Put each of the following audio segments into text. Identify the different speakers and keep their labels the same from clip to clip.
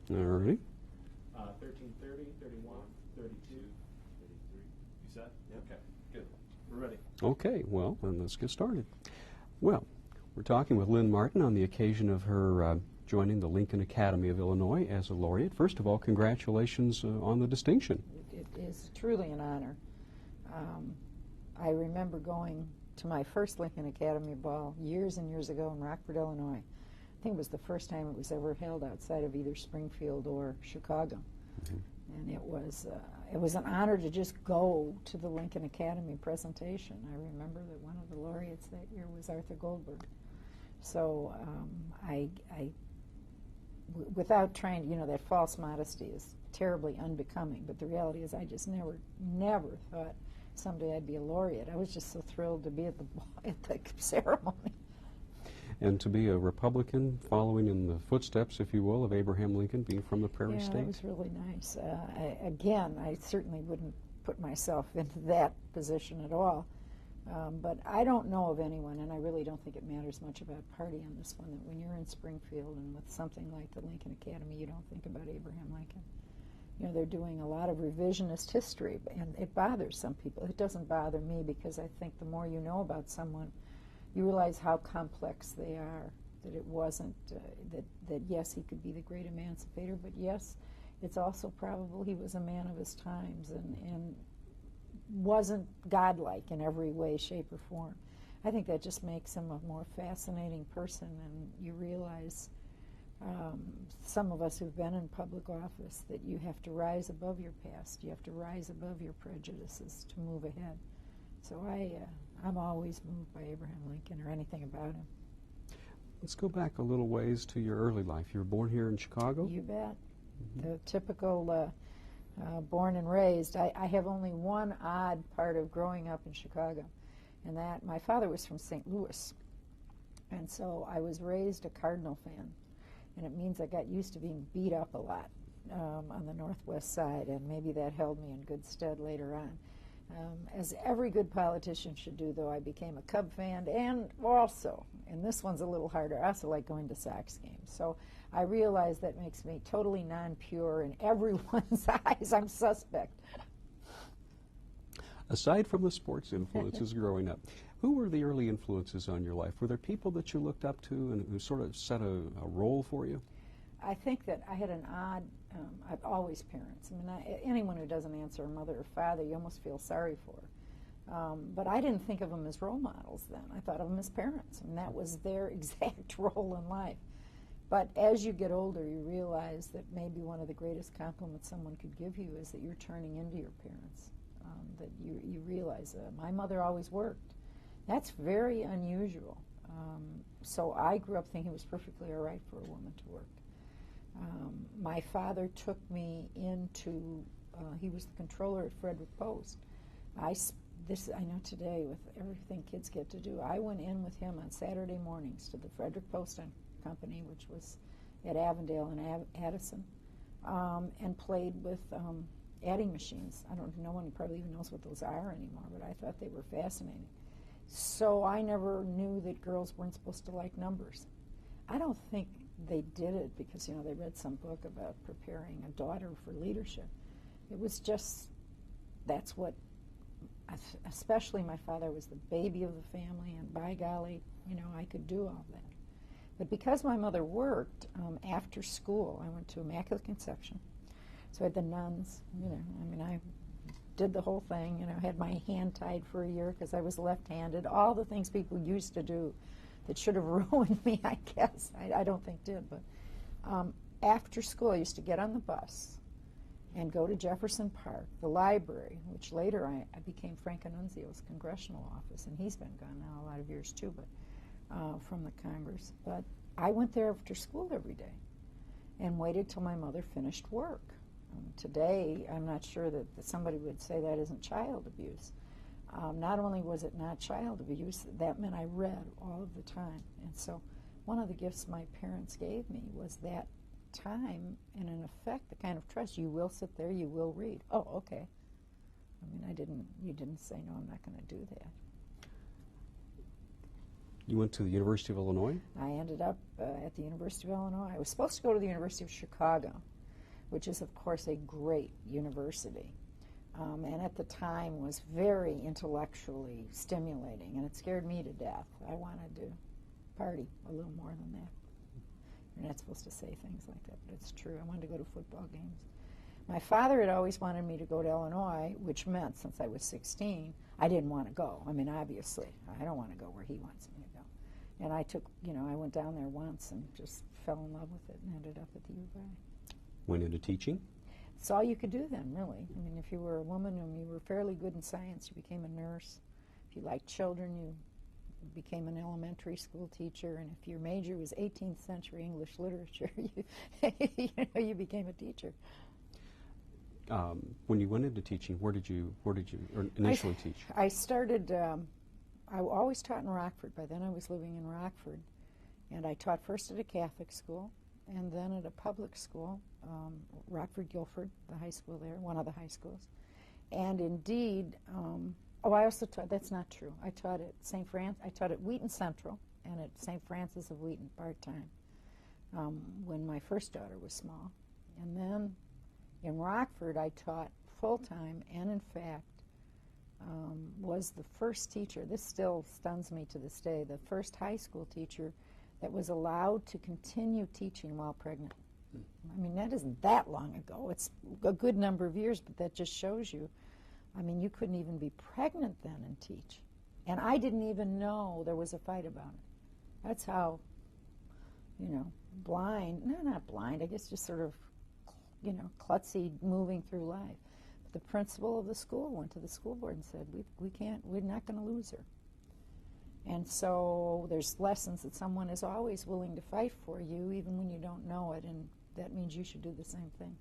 Speaker 1: All righty.
Speaker 2: 13, 30, 31, 32, 33. You set? Yep. Okay, good. We're ready.
Speaker 1: Okay, well, then let's get started. Well, we're talking with Lynn Martin on the occasion of her joining the Lincoln Academy of Illinois as a laureate. First of all, congratulations on the distinction.
Speaker 3: It is truly an honor. I remember going to my first Lincoln Academy ball years and years ago in Rockford, Illinois. I think it was the first time it was ever held outside of either Springfield or Chicago.
Speaker 1: Mm-hmm.
Speaker 3: And it was an honor to just go to the Lincoln Academy presentation. I remember that one of the laureates that year was Arthur Goldberg. So without trying to, that false modesty is terribly unbecoming, but the reality is I just never thought someday I'd be a laureate. I was just so thrilled to be at the ceremony.
Speaker 1: And to be a Republican, following in the footsteps, if you will, of Abraham Lincoln, being from the Prairie State?
Speaker 3: Yeah, it was really nice. I certainly wouldn't put myself into that position at all. But I don't know of anyone, and I really don't think it matters much about party on this one, that when you're in Springfield and with something like the Lincoln Academy, you don't think about Abraham Lincoln. They're doing a lot of revisionist history, and it bothers some people. It doesn't bother me because I think the more you know about someone, you realize how complex they are, that it wasn't, that yes, he could be the great emancipator, but yes, it's also probable he was a man of his times and wasn't godlike in every way, shape, or form. I think that just makes him a more fascinating person, and you realize, some of us who've been in public office, that you have to rise above your past, you have to rise above your prejudices to move ahead. So I'm always moved by Abraham Lincoln or anything about him.
Speaker 1: Let's go back a little ways to your early life. You were born here in Chicago?
Speaker 3: You bet. Mm-hmm. The typical born and raised. I have only one odd part of growing up in Chicago, and that my father was from St. Louis, and so I was raised a Cardinal fan, and it means I got used to being beat up a lot on the Northwest side, and maybe that held me in good stead later on. As every good politician should do, though, I became a Cub fan, and also, and this one's a little harder, I also like going to Sox games. So I realize that makes me totally non-pure in everyone's eyes. I'm suspect.
Speaker 1: Aside from the sports influences growing up, who were the early influences on your life? Were there people that you looked up to and who sort of set a role for you?
Speaker 3: I think that I had an odd, I've always parents. I mean, anyone who doesn't answer a mother or father, you almost feel sorry for. But I didn't think of them as role models then. I thought of them as parents, and that was their exact role in life. But as you get older, you realize that maybe one of the greatest compliments someone could give you is that you're turning into your parents, that you realize, my mother always worked. That's very unusual. So I grew up thinking it was perfectly all right for a woman to work. My father took me into, he was the controller at Frederick Post. I know today with everything kids get to do, I went in with him on Saturday mornings to the Frederick Post Company, which was at Avondale and Addison, and played with adding machines. No one probably even knows what those are anymore, but I thought they were fascinating. So I never knew that girls weren't supposed to like numbers. I don't think they did it because, they read some book about preparing a daughter for leadership. It was just, that's what, especially my father was the baby of the family, and by golly, I could do all that. But because my mother worked, after school, I went to Immaculate Conception. So I had the nuns, I did the whole thing, had my hand tied for a year because I was left-handed, all the things people used to do that should have ruined me, I guess. I don't think did, but after school I used to get on the bus and go to Jefferson Park, the library, which later I became Frank Annunzio's congressional office, and he's been gone now a lot of years too, but from the Congress. But I went there after school every day and waited till my mother finished work. Today, I'm not sure that somebody would say that isn't child abuse. Not only was it not child abuse, that meant I read all of the time. And so one of the gifts my parents gave me was that time and, in effect, the kind of trust. You will sit there, you will read. Oh, okay. You didn't say, no, I'm not going to do that.
Speaker 1: You went to the University of Illinois?
Speaker 3: I ended up at the University of Illinois. I was supposed to go to the University of Chicago, which is, of course, a great university. And at the time was very intellectually stimulating, and it scared me to death. I wanted to party a little more than that. You're not supposed to say things like that, but it's true. I wanted to go to football games. My father had always wanted me to go to Illinois, which meant since I was 16, I didn't want to go. I mean, obviously, I don't want to go where he wants me to go. And I took, I went down there once and just fell in love with it and ended up at the U of I.
Speaker 1: Went into teaching?
Speaker 3: It's all you could do then, really. I mean, if you were a woman and you were fairly good in science, you became a nurse. If you liked children, you became an elementary school teacher. And if your major was 18th century English literature, you became a teacher.
Speaker 1: When you went into teaching, where did you initially teach?
Speaker 3: I started, I always taught in Rockford. By then I was living in Rockford. And I taught first at a Catholic school and then at a public school, Rockford-Guilford, the high school there, one of the high schools. And indeed, I also taught, that's not true. I taught at St. Francis, I taught at Wheaton Central and at St. Francis of Wheaton part-time when my first daughter was small. And then in Rockford, I taught full-time and, in fact, was the first teacher, this still stuns me to this day, the first high school teacher that was allowed to continue teaching while pregnant. I mean, that isn't that long ago. It's a good number of years, but that just shows you, I mean, you couldn't even be pregnant then and teach. And I didn't even know there was a fight about it. That's how, blind, no, not blind, I guess just sort of, klutzy moving through life. But the principal of the school went to the school board and said, we're not going to lose her. And so there's lessons that someone is always willing to fight for you, even when you don't know it, and that means you should do the same thing.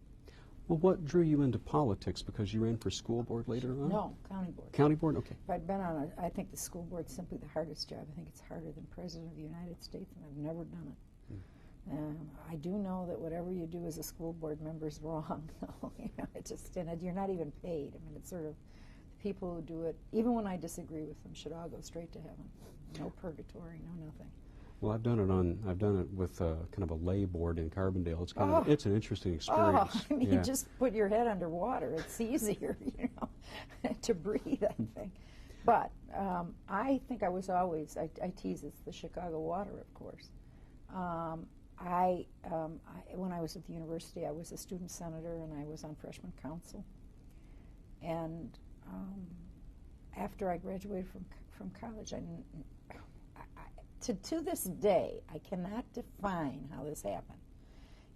Speaker 1: Well, what drew you into politics? Because you ran for school board later on?
Speaker 3: No, county board.
Speaker 1: County board? Okay.
Speaker 3: I've been on I think the school board's simply the hardest job. I think it's harder than President of the United States, and I've never done it. I do know that whatever you do as a school board member is wrong. You're not even paid. I mean, it's sort of the people who do it, even when I disagree with them, should all go straight to heaven. No purgatory, no nothing.
Speaker 1: Well, I've done it with kind of a lay board in Carbondale. It's it's an interesting experience.
Speaker 3: I mean, just put your head underwater. It's easier, to breathe, I think. But I think I was always, I tease, it's the Chicago water, of course. When I was at the university, I was a student senator and I was on freshman council. And after I graduated from college, to this day, I cannot define how this happened,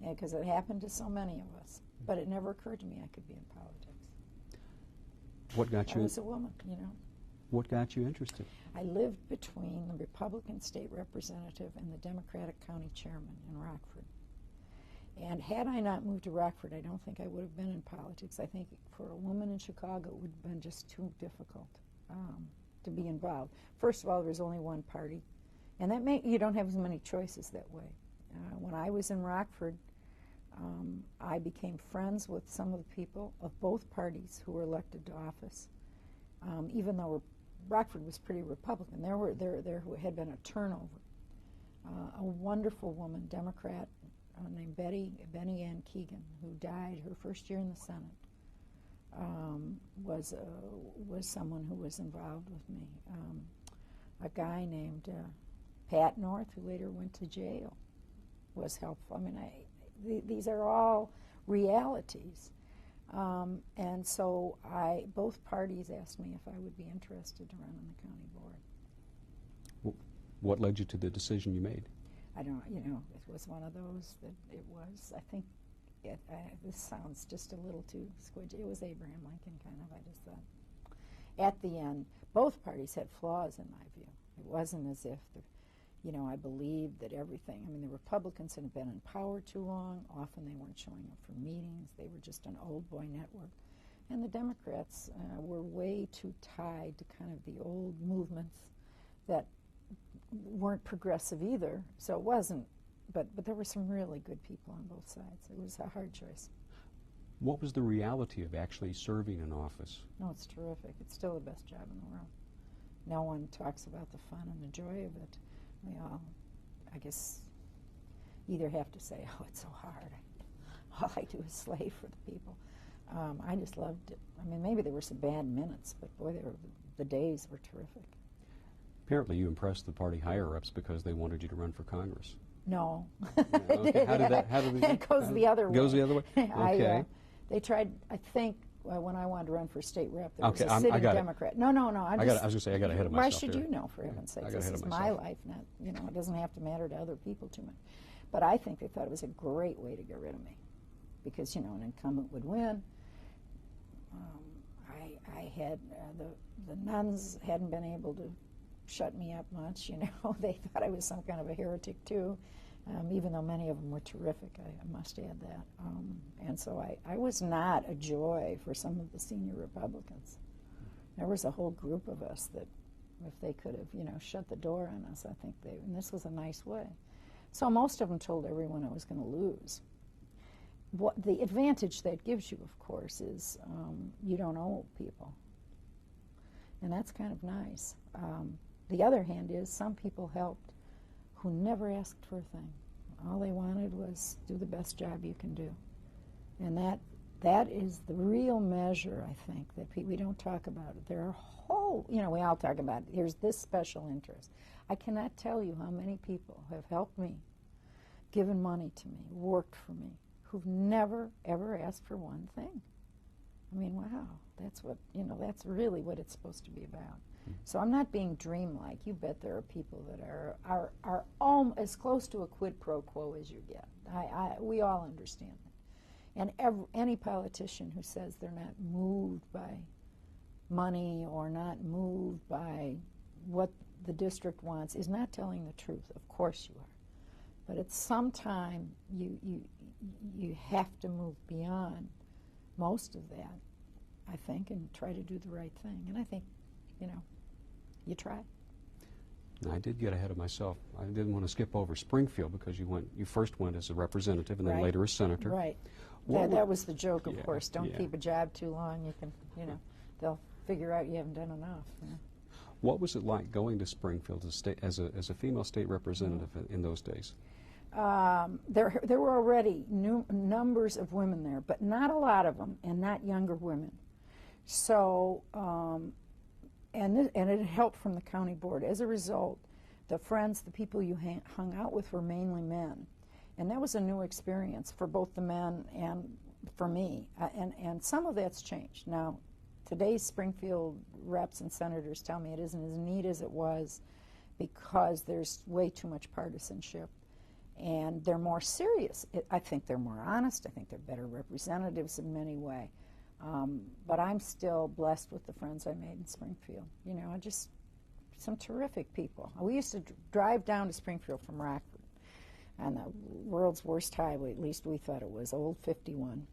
Speaker 3: because it happened to so many of us. But it never occurred to me I could be in politics.
Speaker 1: What got you?
Speaker 3: I was a woman,
Speaker 1: What got you interested?
Speaker 3: I lived between the Republican state representative and the Democratic county chairman in Rockford. And had I not moved to Rockford, I don't think I would have been in politics. I think for a woman in Chicago, it would have been just too difficult to be involved. First of all, there's only one party, and you don't have as many choices that way. When I was in Rockford, I became friends with some of the people of both parties who were elected to office, even though Rockford was pretty Republican. There had been a turnover. A wonderful woman, Democrat, named Betty Ann Keegan, who died her first year in the Senate, was someone who was involved with me. A guy named Pat North, who later went to jail, was helpful. I mean, these are all realities. And so both parties asked me if I would be interested to run on the county board.
Speaker 1: What led you to the decision you made?
Speaker 3: I don't, it was one of those that it was, I think, this sounds just a little too squidgy. It was Abraham Lincoln, kind of, I just thought. At the end, both parties had flaws, in my view. It wasn't as if, I believed that everything, the Republicans had been in power too long. Often they weren't showing up for meetings. They were just an old boy network. And the Democrats were way too tied to kind of the old movements that weren't progressive either. So it wasn't, but there were some really good people on both sides. It was a hard choice.
Speaker 1: What was the reality of actually serving in office?
Speaker 3: No, it's terrific. It's still the best job in the world. No one talks about the fun and the joy of it. We all, I guess, either have to say, oh, it's so hard. all I do is slave for the people. I just loved it. I mean, maybe there were some bad minutes, but boy, the days were terrific.
Speaker 1: Apparently you impressed the party higher-ups because they wanted you to run for Congress.
Speaker 3: No.
Speaker 1: Okay. How did that?
Speaker 3: It goes the other way.
Speaker 1: Goes the other way? Okay.
Speaker 3: They tried, I think, when I wanted to run for state rep, there was
Speaker 1: Okay,
Speaker 3: a sitting
Speaker 1: I got
Speaker 3: Democrat. No.
Speaker 1: I was going to say, I got ahead of myself.
Speaker 3: Why should
Speaker 1: here.
Speaker 3: you know, for heaven's sakes?
Speaker 1: I got
Speaker 3: This
Speaker 1: ahead
Speaker 3: is
Speaker 1: of
Speaker 3: my
Speaker 1: myself.
Speaker 3: life, not, it doesn't have to matter to other people too much. But I think they thought it was a great way to get rid of me because, an incumbent would win. I had, the nuns hadn't been able to shut me up much, They thought I was some kind of a heretic, too, even though many of them were terrific, I must add that. And so I was not a joy for some of the senior Republicans. There was a whole group of us that if they could have, shut the door on us, I think and this was a nice way. So most of them told everyone I was going to lose. What the advantage that gives you, of course, is you don't owe people. And that's kind of nice. The other hand is some people helped who never asked for a thing. All they wanted was do the best job you can do. And that is the real measure, I think, that we don't talk about it. There are whole, we all talk about it. Here's this special interest. I cannot tell you how many people have helped me, given money to me, worked for me, who've never, ever asked for one thing. I mean, wow, that's what, that's really what it's supposed to be about. So I'm not being dreamlike. You bet there are people that are all as close to a quid pro quo as you get. We all understand that. And any politician who says they're not moved by money or not moved by what the district wants is not telling the truth. Of course you are. But at some time, you have to move beyond most of that, I think, and try to do the right thing. And I think, you try.
Speaker 1: I did get ahead of myself. I didn't want to skip over Springfield because you first went as a representative and then
Speaker 3: Right.
Speaker 1: later as senator.
Speaker 3: Right.
Speaker 1: What
Speaker 3: That was the joke, of
Speaker 1: Yeah,
Speaker 3: course. Don't
Speaker 1: yeah.
Speaker 3: keep a job too long. You can, they'll figure out you haven't done enough.
Speaker 1: What was it like going to Springfield as a female state representative in those days?
Speaker 3: There were already numbers of women there, but not a lot of them, and not younger women. So, and it helped from the county board. As a result, the people you hung out with were mainly men, and that was a new experience for both the men and for me. And some of that's changed now. Today's Springfield reps and senators tell me it isn't as neat as it was because there's way too much partisanship. And they're more serious. I think they're more honest. I think they're better representatives in many ways. But I'm still blessed with the friends I made in Springfield. Just some terrific people. We used to drive down to Springfield from Rockford on the world's worst highway, at least we thought it was, Old 51.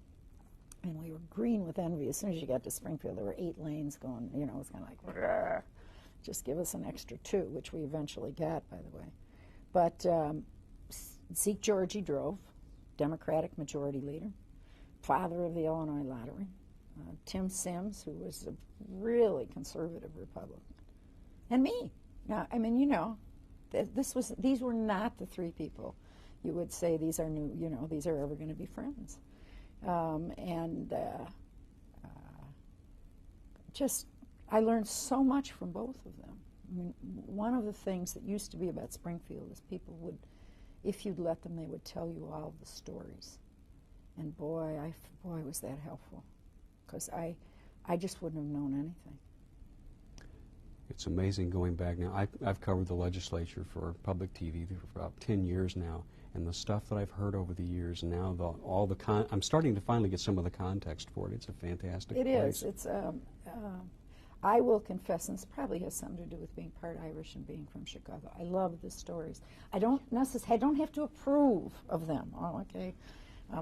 Speaker 3: And we were green with envy. As soon as you got to Springfield, there were 8 lanes going, it was kind of like, "Rrr, just give us an extra 2, which we eventually got, by the way. But Zeke Georgie drove, Democratic majority leader, father of the Illinois lottery. Tim Sims, who was a really conservative Republican, and me. Now, I mean, these were not the 3 people you would say these are new, these are ever going to be friends. I learned so much from both of them. I mean, one of the things that used to be about Springfield is people would, if you'd let them, they would tell you all the stories. And boy, was that helpful. Because I just wouldn't have known anything.
Speaker 1: It's amazing going back now. I've covered the legislature for public TV for about 10 years now, and the stuff that I've heard over the years now, I'm starting to finally get some of the context for it. It's a fantastic place.
Speaker 3: It is. It's I will confess, and this probably has something to do with being part Irish and being from Chicago. I love the stories. I don't have to approve of them. Oh, okay.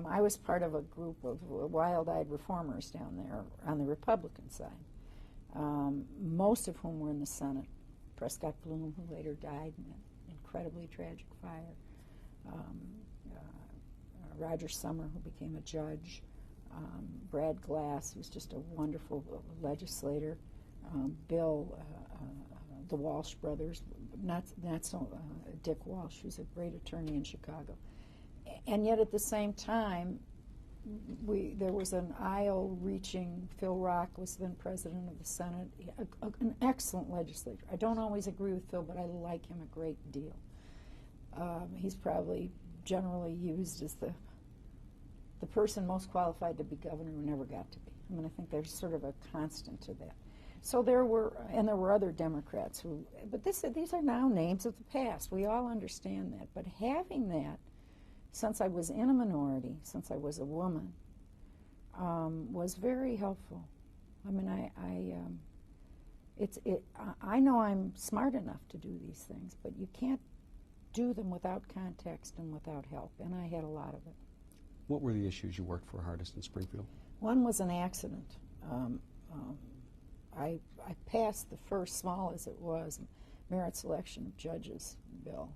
Speaker 3: I was part of a group of wild-eyed reformers down there on the Republican side, most of whom were in the Senate. Prescott Bloom, who later died in an incredibly tragic fire. Roger Summer, who became a judge. Brad Glass, who's just a wonderful legislator. Bill, the Walsh brothers, Dick Walsh, who's a great attorney in Chicago. And yet at the same time, there was an aisle-reaching. Phil Rock was then president of the Senate, an excellent legislator. I don't always agree with Phil, but I like him a great deal. He's probably generally used as the person most qualified to be governor who never got to be. I mean, I think there's sort of a constant to that. So there were other Democrats who, but these are now names of the past. We all understand that. But having that, since I was in a minority, since I was a woman, was very helpful. I mean, I know I'm smart enough to do these things, but you can't do them without context and without help, and I had a lot of it.
Speaker 1: What were the issues you worked for hardest in Springfield?
Speaker 3: One was an accident. I passed the first, small as it was, merit selection of judges bill,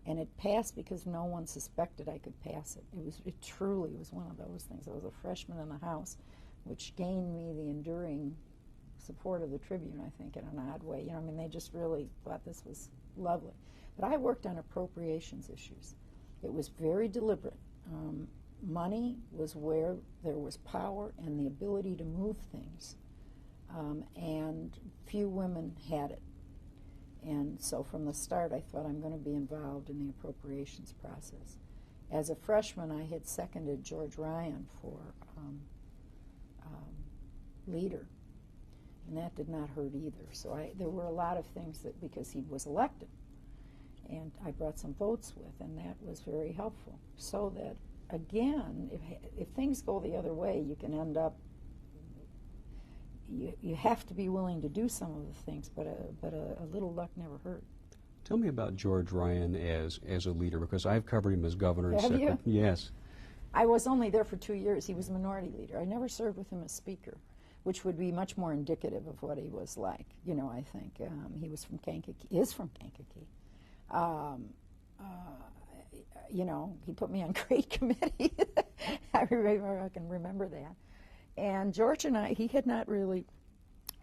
Speaker 3: and it passed because no one suspected I could pass it. It truly was one of those things. I was a freshman in the House, which gained me the enduring support of the Tribune, I think, in an odd way. You know, I mean, they just really thought this was lovely. But I worked on appropriations issues. It was very deliberate. Money was where there was power and the ability to move things, and few women had it. And so from the start, I thought I'm going to be involved in the appropriations process. As a freshman, I had seconded George Ryan for leader, and that did not hurt either. So there were a lot of things that, because he was elected, and I brought some votes with, and that was very helpful. So that, again, if things go the other way, you can end up, you have to be willing to do some of the things, but a little luck never hurt.
Speaker 1: Tell me about George Ryan as a leader, because I've covered him as governor and secretary.
Speaker 3: Have you?
Speaker 1: Yes.
Speaker 3: I was only there for 2 years. He was minority leader. I never served with him as speaker, which would be much more indicative of what he was like. You know, I think he was from Kankakee, is from Kankakee. You know, he put me on great committee. I can remember that. And George and I, he had not really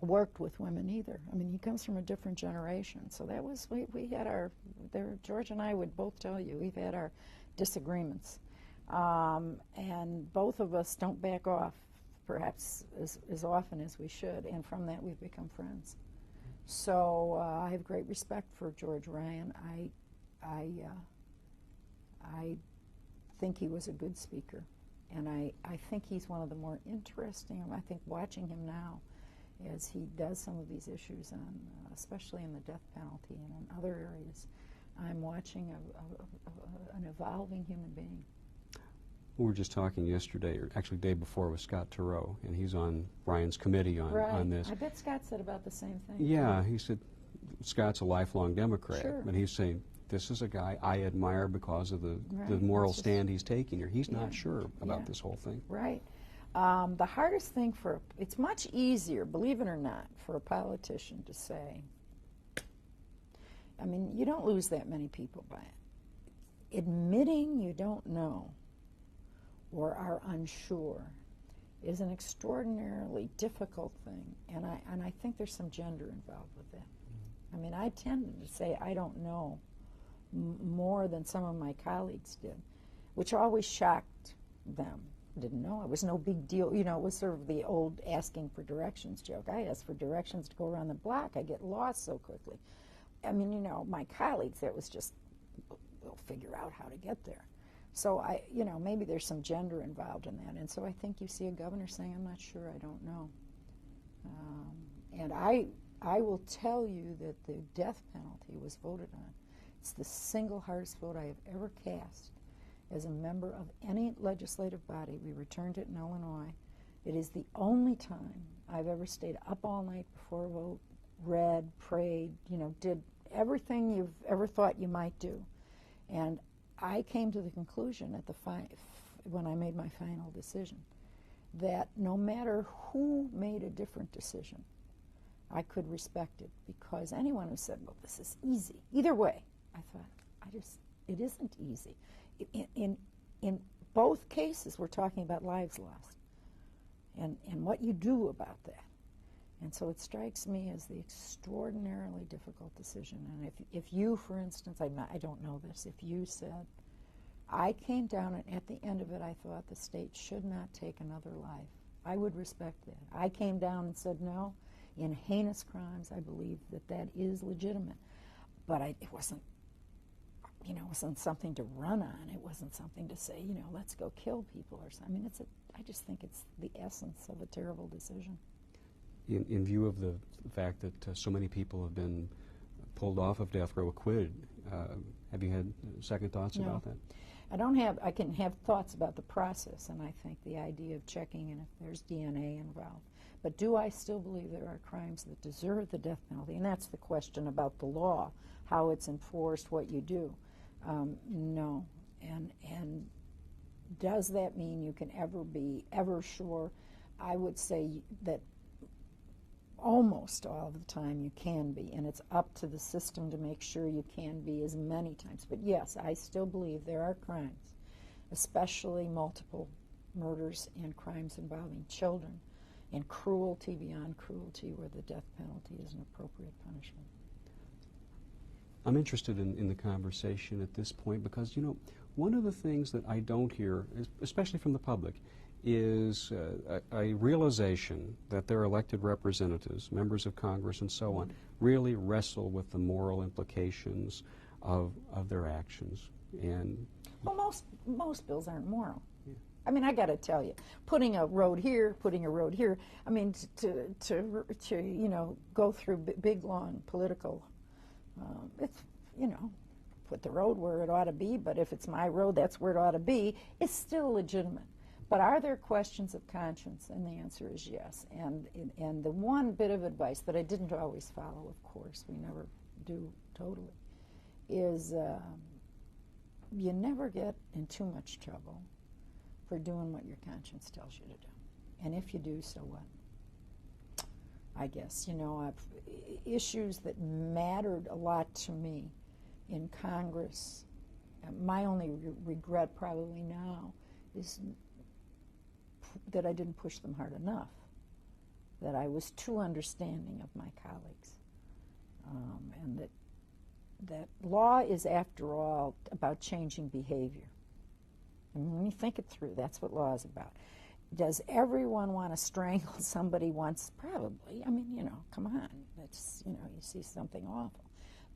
Speaker 3: worked with women either. I mean, he comes from a different generation. So that was, we had George and I would both tell you, we've had our disagreements. And both of us don't back off, perhaps as often as we should. And from that, we've become friends. So I have great respect for George Ryan. I think he was a good speaker, and I think he's one of the more interesting. I think watching him now, as he does some of these issues, especially in the death penalty and in other areas, I'm watching an evolving human being.
Speaker 1: We were just talking yesterday, or actually day before, with Scott Turow, and he's on Ryan's committee on this.
Speaker 3: I bet Scott said about the same thing.
Speaker 1: Yeah, he said Scott's a lifelong Democrat,
Speaker 3: sure.
Speaker 1: But he's saying, this is a guy I admire because of the moral stand he's taking here. He's not sure about this whole thing.
Speaker 3: Right. The hardest thing it's much easier, believe it or not, for a politician to say, I mean, you don't lose that many people by it. Admitting you don't know or are unsure is an extraordinarily difficult thing, and I think there's some gender involved with that. I mean, I tended to say I don't know more than some of my colleagues did, which always shocked them. Didn't know. It was no big deal. You know, it was sort of the old asking for directions joke. I ask for directions to go around the block. I get lost so quickly. I mean, you know, my colleagues, it was just, we'll figure out how to get there. So maybe there's some gender involved in that. And so I think you see a governor saying, I'm not sure, I don't know. And I will tell you that the death penalty was voted on. It's the single hardest vote I have ever cast as a member of any legislative body. We returned it in Illinois. It is the only time I've ever stayed up all night before a vote, read, prayed, did everything you've ever thought you might do. And I came to the conclusion when I made my final decision that no matter who made a different decision, I could respect it, because anyone who said, well, this is easy, either way, I thought, it isn't easy. In both cases, we're talking about lives lost and what you do about that. And so it strikes me as the extraordinarily difficult decision. And if you, for instance, I don't know this, if you said, I came down, and at the end of it, I thought the state should not take another life. I would respect that. I came down and said, no, in heinous crimes, I believe that that is legitimate. But it wasn't, it wasn't something to run on. It wasn't something to say, let's go kill people or something. I mean, I just think it's the essence of a terrible decision.
Speaker 1: In view of the fact that so many people have been pulled off of death row acquitted, have you had second thoughts
Speaker 3: No.
Speaker 1: about that?
Speaker 3: I can have thoughts about the process, and I think the idea of checking and if there's DNA involved. But do I still believe there are crimes that deserve the death penalty? And that's the question about the law, how it's enforced, what you do. No. And does that mean you can ever be sure? I would say that almost all of the time you can be, and it's up to the system to make sure you can be as many times. But yes, I still believe there are crimes, especially multiple murders and crimes involving children, and cruelty beyond cruelty, where the death penalty is an appropriate punishment.
Speaker 1: I'm interested in the conversation at this point because, one of the things that I don't hear, especially from the public, is a realization that their elected representatives, members of Congress and so on, really wrestle with the moral implications of their actions. And
Speaker 3: well, most bills aren't moral.
Speaker 1: Yeah.
Speaker 3: I mean, I got to tell you, putting a road here. I mean, to go through big long political. It's put the road where it ought to be. But if it's my road, that's where it ought to be. It's still legitimate. But are there questions of conscience? And the answer is yes. And the one bit of advice that I didn't always follow, of course, we never do totally, is you never get in too much trouble for doing what your conscience tells you to do. And if you do, so what? I guess, issues that mattered a lot to me in Congress, my only regret probably now is that I didn't push them hard enough, that I was too understanding of my colleagues, and that law is, after all, about changing behavior. And when you think it through, that's what law is about. Does everyone want to strangle somebody once? Probably. I mean, come on. That's, you see something awful.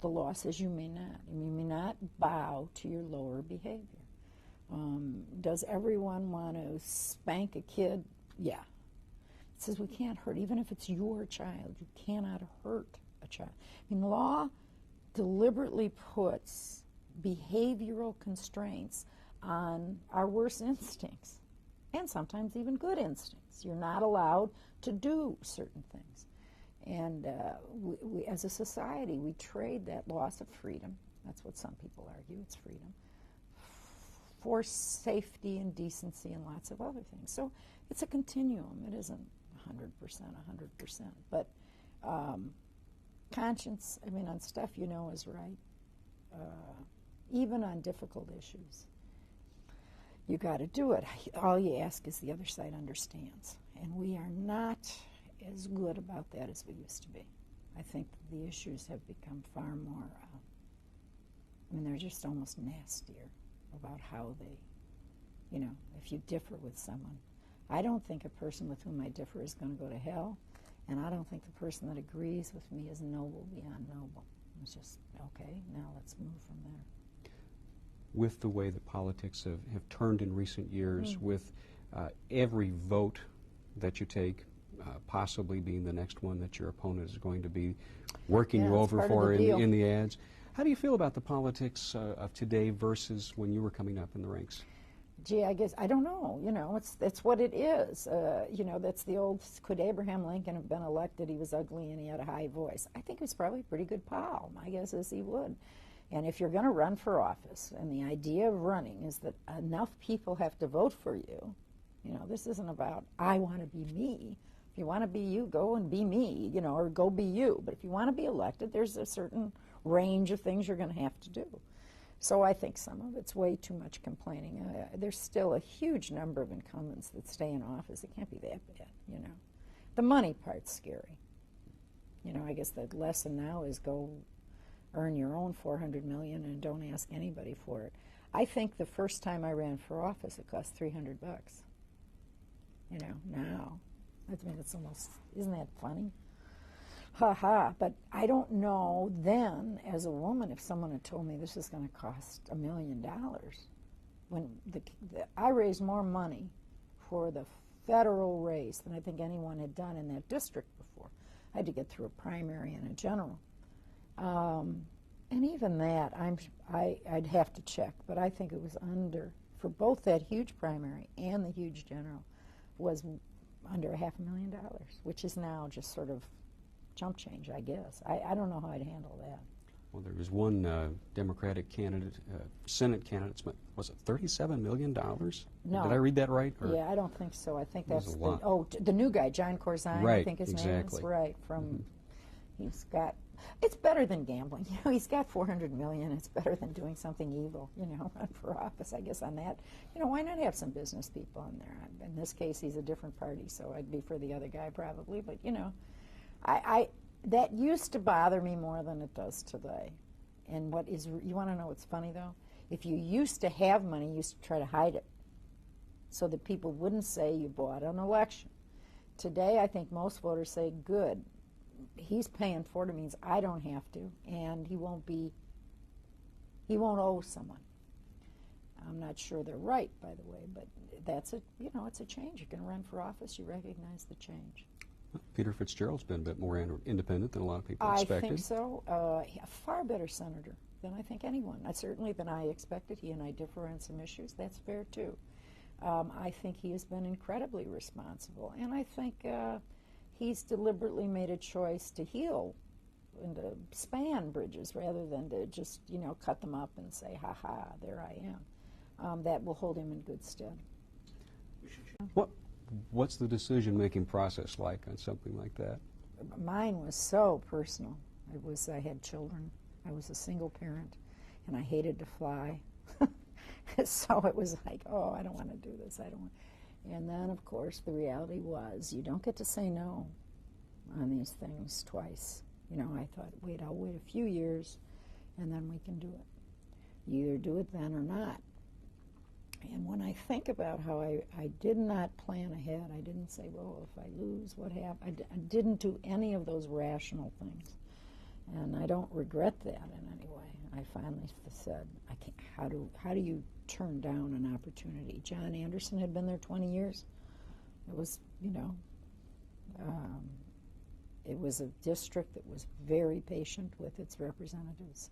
Speaker 3: The law says you may not. You may not bow to your lower behavior. Does everyone want to spank a kid? Yeah. It says we can't hurt, even if it's your child. You cannot hurt a child. I mean, law deliberately puts behavioral constraints on our worst instincts, and sometimes even good instincts. You're not allowed to do certain things. And we, as a society, we trade that loss of freedom, that's what some people argue, it's freedom, for safety and decency and lots of other things. So it's a continuum. It isn't 100%. But conscience, I mean, on stuff is right, even on difficult issues. You got to do it. All you ask is the other side understands. And we are not as good about that as we used to be. I think the issues have become far more, they're just almost nastier about how they, if you differ with someone. I don't think a person with whom I differ is going to go to hell, and I don't think the person that agrees with me is noble beyond noble. It's just, okay, now let's move from there.
Speaker 1: With the way that politics have turned in recent years, with every vote that you take possibly being the next one that your opponent is going to be working you over for in the ads, how do you feel about the politics of today versus when you were coming up in the ranks?
Speaker 3: Gee, I guess, I don't know. It's what it is. That's the old, could Abraham Lincoln have been elected? He was ugly and he had a high voice. I think he was probably a pretty good pal. My guess is he would. And if you're going to run for office, and the idea of running is that enough people have to vote for you, this isn't about, I want to be me. If you want to be you, go and be me, or go be you. But if you want to be elected, there's a certain range of things you're going to have to do. So I think some of it's way too much complaining. There's still a huge number of incumbents that stay in office. It can't be that bad, The money part's scary. I guess the lesson now is go earn your own $400 million and don't ask anybody for it. I think the first time I ran for office, it cost $300. You know, now, I mean, it's almost, isn't that funny? Ha ha. But I don't know then, as a woman, if someone had told me this is going to cost $1 million. When I raised more money for the federal race than I think anyone had done in that district before. I had to get through a primary and a general. And even that, I'd have to check, but I think it was under, for both that huge primary and the huge general, was under $500,000, which is now just sort of chump change, I guess. I don't know how I'd handle that.
Speaker 1: Well, there was one Democratic candidate, Senate candidate, was it $37 million?
Speaker 3: No.
Speaker 1: Did I read that right?
Speaker 3: Or? Yeah, I don't think so. I think
Speaker 1: that's
Speaker 3: the, the new guy, John Corzine,
Speaker 1: right,
Speaker 3: I think his
Speaker 1: exactly.
Speaker 3: name is. Right, from, he's got, it's better than gambling. You know, he's got $400 million. It's better than doing something evil, you know, run for office, I guess, on that. You know, why not have some business people in there? In this case, he's a different party, so I'd be for the other guy probably. But, you know, that used to bother me more than it does today. And what is, you want to know what's funny, though? If you used to have money, you used to try to hide it so that people wouldn't say you bought an election. Today, I think most voters say, good, he's paying for it, it means I don't have to, and he won't owe someone. I'm not sure they're right, by the way, but that's a, you know, it's a change. You're going to run for office, you recognize the change.
Speaker 1: Peter Fitzgerald's been a bit more independent than a lot of people expected.
Speaker 3: I think so. A far better senator than I think anyone. Certainly than I expected. He and I differ on some issues. That's fair, too. I think he has been incredibly responsible. And I think he's deliberately made a choice to heal and to span bridges rather than to just, you know, cut them up and say, ha ha, there I am. That will hold him in good stead.
Speaker 1: What's the decision-making process like on something like that?
Speaker 3: Mine was so personal. I had children. I was a single parent, and I hated to fly. So it was like, oh, I don't want to do this. I don't want. And then, of course, the reality was you don't get to say no on these things twice. You know, I thought, wait, I'll wait a few years, and then we can do it. You either do it then or not. And when I think about how I did not plan ahead, I didn't say, well, if I lose, what happens? I didn't do any of those rational things. And I don't regret that in any way. I finally said, I can't, how do you turn down an opportunity? John Anderson had been there 20 years. It was, you know, it was a district that was very patient with its representatives.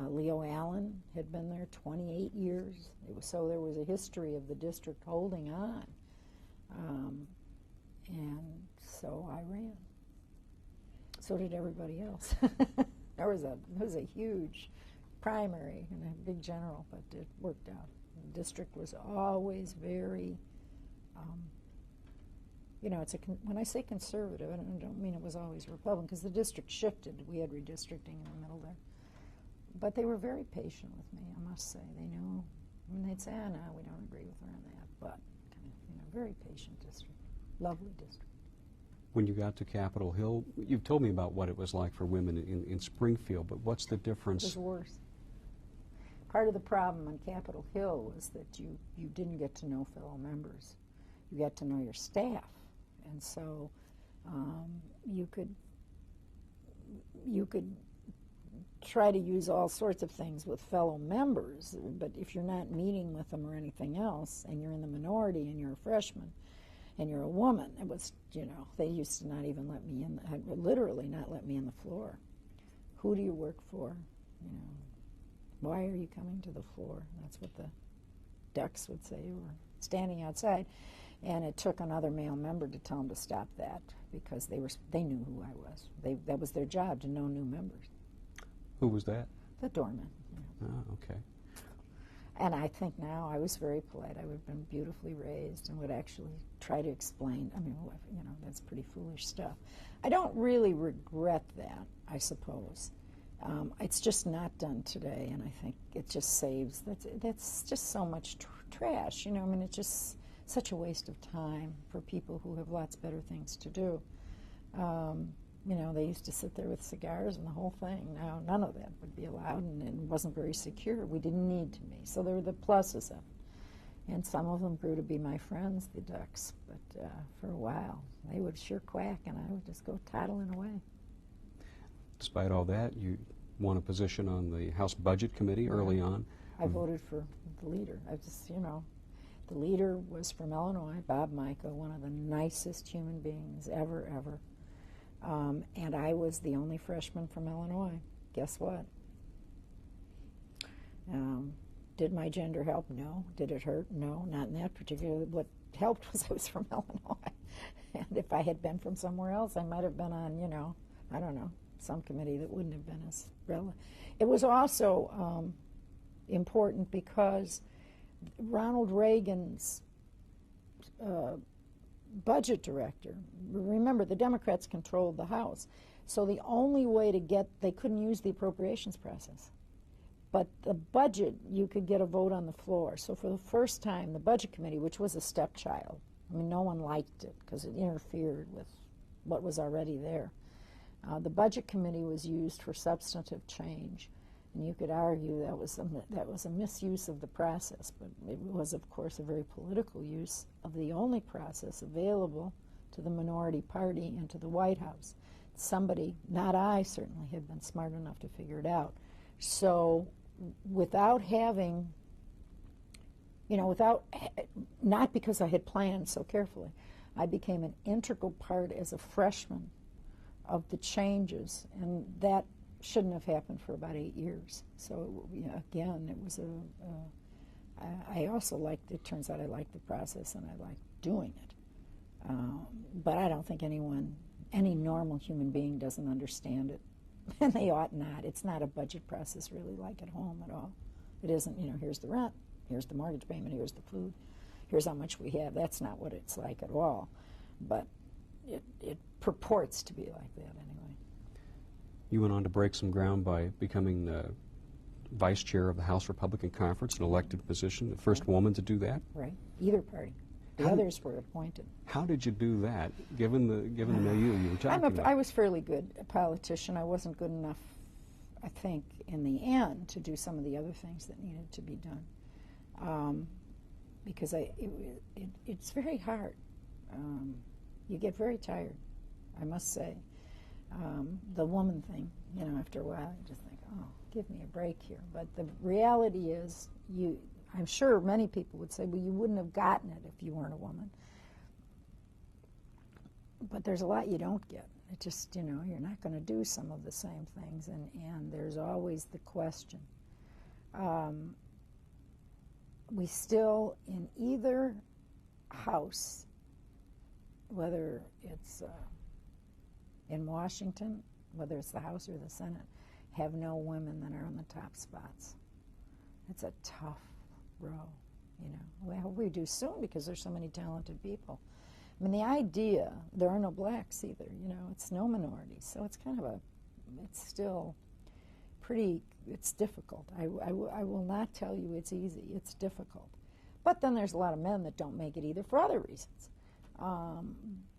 Speaker 3: Leo Allen had been there 28 years. So there was a history of the district holding on. And so I ran. So did everybody else. There was a huge primary and a big general, but it worked out. The district was always very, you know, when I say conservative, I don't mean it was always Republican, because the district shifted. We had redistricting in the middle there. But they were very patient with me, I must say. They knew, and they'd say, oh, no, we don't agree with her on that. But, you know, very patient district, lovely district.
Speaker 1: When you got to Capitol Hill, you've told me about what it was like for women in Springfield, but what's the difference?
Speaker 3: It was worse. Part of the problem on Capitol Hill was that you didn't get to know fellow members. You got to know your staff. And so you could try to use all sorts of things with fellow members, but if you're not meeting with them or anything else, and you're in the minority and you're a freshman and you're a woman, it was, you know, they used to not even let me in, literally not let me in the floor. Who do you work for? You know, why are you coming to the floor? That's what the ducks would say, or standing outside. And it took another male member to tell them to stop that, because they knew who I was. That was their job, to know new members.
Speaker 1: Who was that?
Speaker 3: The doorman.
Speaker 1: Yeah. Oh, okay.
Speaker 3: And I think now I was very polite. I would have been beautifully raised and would actually try to explain. I mean, you know, that's pretty foolish stuff. I don't really regret that, I suppose. It's just not done today, and I think it just saves. That's just so much trash. You know, I mean, it's just such a waste of time for people who have lots better things to do. you know, they used to sit there with cigars and the whole thing. Now, none of that would be allowed, and it wasn't very secure. We didn't need to be. So there were the pluses of it. And some of them grew to be my friends, the ducks. But for a while, they would sure quack, and I would just go toddling away.
Speaker 1: Despite all that, you won a position on the House Budget Committee early on.
Speaker 3: I voted for the leader. I just, you know, the leader was from Illinois, Bob Micah, one of the nicest human beings ever. And I was the only freshman from Illinois. Guess what? Did my gender help? No. Did it hurt? No, not in that particular. What helped was I was from Illinois. And if I had been from somewhere else, I might have been on, you know, I don't know, some committee that wouldn't have been as relevant. It was also important because Ronald Reagan's budget director, remember the Democrats controlled the House, so the only way to get, they couldn't use the appropriations process. But the budget, you could get a vote on the floor. So for the first time, the Budget Committee, which was a stepchild, I mean, no one liked it because it interfered with what was already there. The Budget Committee was used for substantive change, and you could argue that was a misuse of the process, but it was, of course, a very political use of the only process available to the minority party and to the White House. Somebody, not I certainly, had been smart enough to figure it out. So without having, you know, not because I had planned so carefully, I became an integral part as a freshman of the changes, and that shouldn't have happened for about 8 years. So, you know, again, it was I also liked, it turns out I liked the process and I liked doing it. But I don't think any normal human being doesn't understand it. And they ought not. It's not a budget process really like at home at all. It isn't, you know, here's the rent, here's the mortgage payment, here's the food, here's how much we have. That's not what it's like at all. But it purports to be like that anyway.
Speaker 1: You went on to break some ground by becoming the vice chair of the House Republican Conference, an elected position, the first woman to do that.
Speaker 3: Right. Either party. The others were appointed.
Speaker 1: How did you do that, given the milieu you were talking about?
Speaker 3: I was fairly good a politician. I wasn't good enough, I think, in the end, to do some of the other things that needed to be done. Because it's very hard. You get very tired, I must say. The woman thing, you know, after a while, you just think, oh, give me a break here. But the reality is, I'm sure many people would say, well, you wouldn't have gotten it if you weren't a woman. But there's a lot you don't get. It just, you know, you're not going to do some of the same things, and there's always the question. We still, in either house, whether it's in Washington, whether it's the House or the Senate, have no women that are in the top spots. It's a tough row, you know. Well, we do soon because there's so many talented people. I mean, the idea, there are no blacks either, you know, it's no minorities. So it's kind of it's still pretty, it's difficult. I will not tell you it's easy, it's difficult. But then there's a lot of men that don't make it either for other reasons.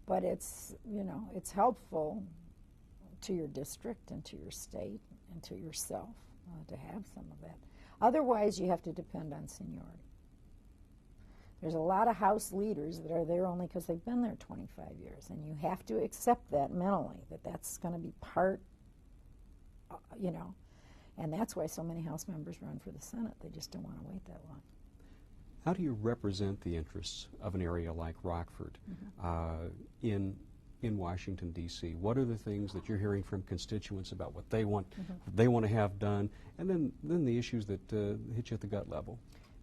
Speaker 3: But it's, you know, it's helpful to your district and to your state and to yourself to have some of that. Otherwise, you have to depend on seniority. There's a lot of House leaders that are there only because they've been there 25 years, and you have to accept that mentally, that that's going to be part, you know, and that's why so many House members run for the Senate. They just don't want to wait that long.
Speaker 1: How do you represent the interests of an area like Rockford in Washington, D.C.? What are the things that you're hearing from constituents about what they want to have done, and then the issues that hit you at the gut level?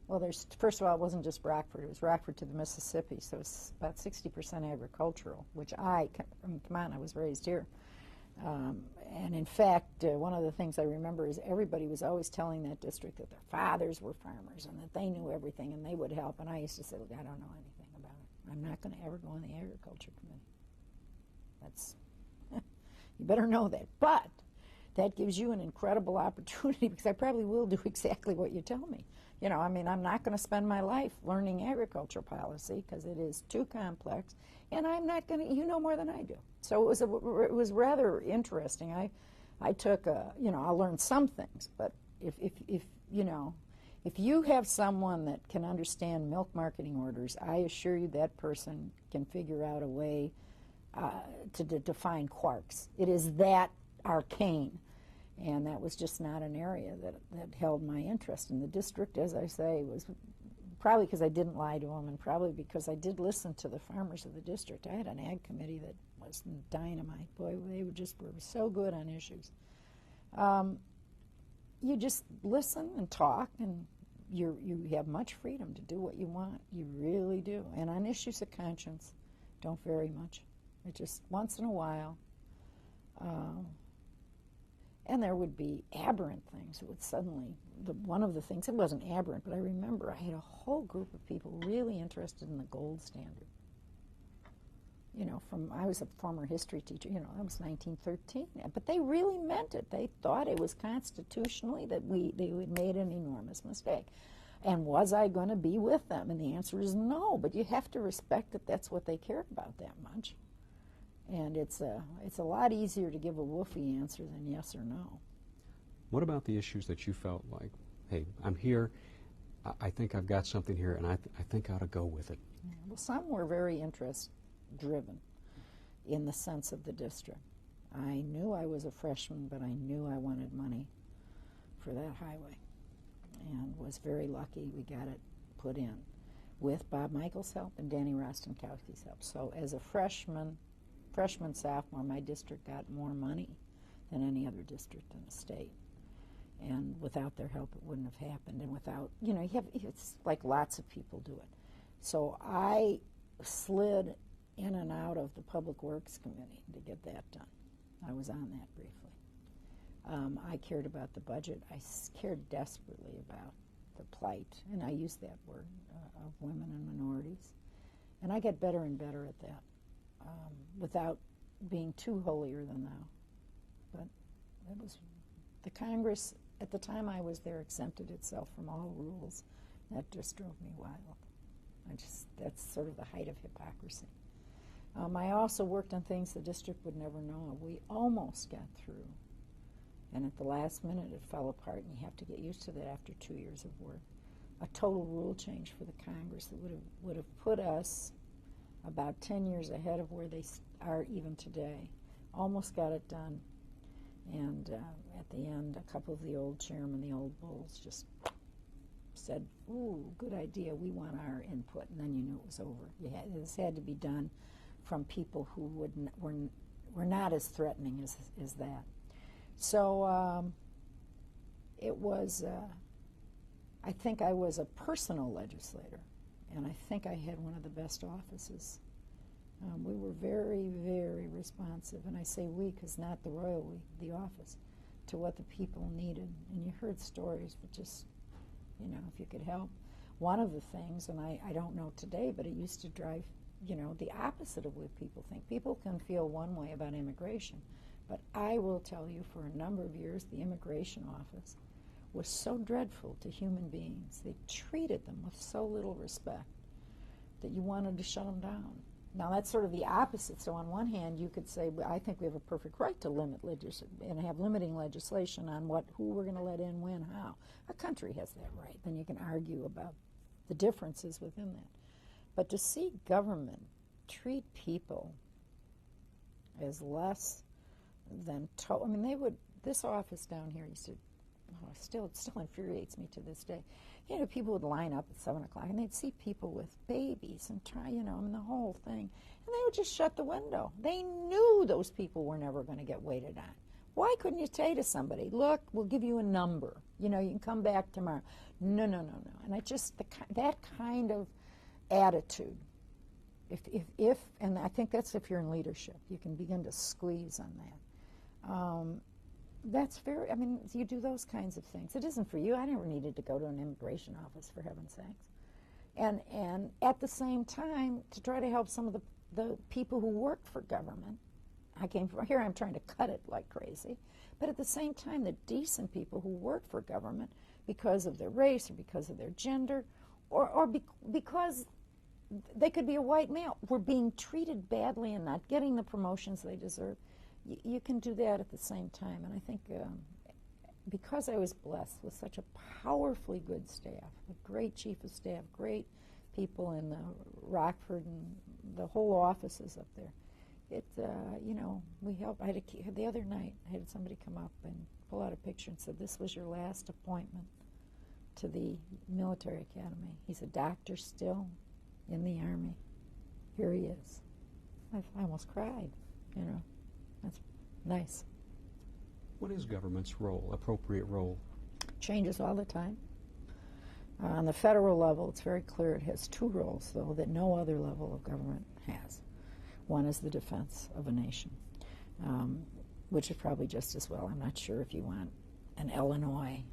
Speaker 3: Well, first of all, it wasn't just Rockford. It was Rockford to the Mississippi, so it's about 60% agricultural, which I mean, come on, I was raised here. And in fact, one of the things I remember is everybody was always telling that district that their fathers were farmers and that they knew everything and they would help. And I used to say, look, I don't know anything about it. I'm not going to ever go on the agriculture committee. That's, you better know that. But that gives you an incredible opportunity because I probably will do exactly what you tell me. You know, I mean, I'm not going to spend my life learning agriculture policy because it is too complex, and I'm not going to, you know more than I do. So it was rather interesting. I took, you know, I learned some things, but if you know, if you have someone that can understand milk marketing orders, I assure you that person can figure out a way to define quarks. It is that arcane. And that was just not an area that held my interest. In the district, as I say, was probably because I didn't lie to them, and probably because I did listen to the farmers of the district. I had an ag committee that was dynamite. Boy, they were so good on issues. You just listen and talk, and you have much freedom to do what you want. You really do. And on issues of conscience, don't vary much. It just once in a while. And there would be aberrant things. It would suddenly, one of the things, it wasn't aberrant, but I remember I had a whole group of people really interested in the gold standard. You know, I was a former history teacher, you know, that was 1913. But they really meant it. They thought it was constitutionally that they had made an enormous mistake. And was I going to be with them? And the answer is no, but you have to respect that that's what they cared about that much. And it's a lot easier to give a woofy answer than yes or no.
Speaker 1: What about the issues that you felt like, hey, I'm here, I think I've got something here, and I think I ought to go with it?
Speaker 3: Yeah, well, some were very interest-driven in the sense of the district. I knew I was a freshman, but I knew I wanted money for that highway, and was very lucky we got it put in with Bob Michael's help and Danny Rostenkowski's help. So as a freshman, sophomore, my district got more money than any other district in the state. And without their help, it wouldn't have happened. And without, you know, it's like lots of people do it. So I slid in and out of the Public Works Committee to get that done. I was on that briefly. I cared about the budget. I cared desperately about the plight, and I use that word, of women and minorities. And I get better and better at that. Without being too holier than thou. But it was the Congress, at the time I was there, exempted itself from all rules. That just drove me wild. That's sort of the height of hypocrisy. I also worked on things the district would never know of. We almost got through. And at the last minute it fell apart, and you have to get used to that after 2 years of work. A total rule change for the Congress that would have put us about 10 years ahead of where they are even today. Almost got it done. And at the end, a couple of the old chairmen, the old bulls, just said, ooh, good idea, we want our input. And then you knew it was over. This had to be done from people who were not as threatening as that. So it was, I think I was a personal legislator. And I think I had one of the best offices. We were very, very responsive, and I say we because not the royal we, the office, to what the people needed. And you heard stories, but just, you know, if you could help. One of the things, and I don't know today, but it used to drive, you know, the opposite of what people think. People can feel one way about immigration, but I will tell you for a number of years the immigration office was so dreadful to human beings. They treated them with so little respect that you wanted to shut them down. Now that's sort of the opposite. So on one hand, you could say, well, I think we have a perfect right to limit and have limiting legislation on who we're going to let in, when, how. A country has that right. Then you can argue about the differences within that. But to see government treat people as less than I mean, they would. This office down here used to. It still infuriates me to this day. You know, people would line up at 7 o'clock, and they'd see people with babies and try, you know, I mean, the whole thing. And they would just shut the window. They knew those people were never going to get waited on. Why couldn't you say to somebody, look, we'll give you a number. You know, you can come back tomorrow. No. And I just, that kind of attitude, if and I think that's if you're in leadership, you can begin to squeeze on that. That's very, I mean, you do those kinds of things. It isn't for you. I never needed to go to an immigration office, for heaven's sakes. And at the same time, to try to help some of the people who work for government. I came from here, I'm trying to cut it like crazy. But at the same time, the decent people who work for government because of their race or because of their gender, or because they could be a white male, were being treated badly and not getting the promotions they deserve. You can do that at the same time. And I think because I was blessed with such a powerfully good staff, a great chief of staff, great people in Rockford and the whole offices up there, we helped. The other night, I had somebody come up and pull out a picture and said, "This was your last appointment to the military academy. He's a doctor still in the Army. Here he is." I almost cried, That's nice.
Speaker 1: What is government's role, appropriate role?
Speaker 3: Changes all the time. On the federal level, it's very clear it has two roles, though, that no other level of government has. One is the defense of a nation, which is probably just as well. I'm not sure if you want an Illinois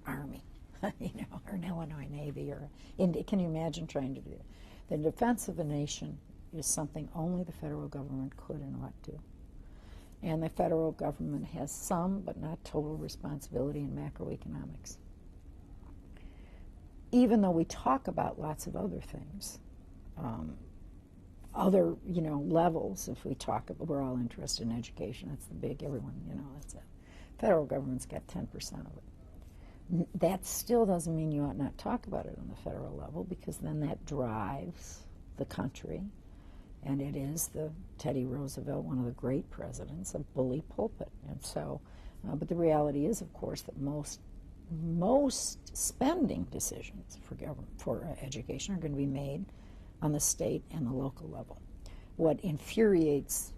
Speaker 3: Army, or an Illinois Navy, can you imagine trying to do that? The defense of a nation is something only the federal government could and ought to. And the federal government has some, but not total, responsibility in macroeconomics. Even though we talk about lots of other things, other levels. If we talk about, we're all interested in education. That's the big everyone. That's it. Federal government's got 10% of it. That still doesn't mean you ought not talk about it on the federal level, because then that drives the country. And it is Teddy Roosevelt, one of the great presidents, a bully pulpit. And so, but the reality is, of course, that most spending decisions for education are going to be made on the state and the local level. What infuriates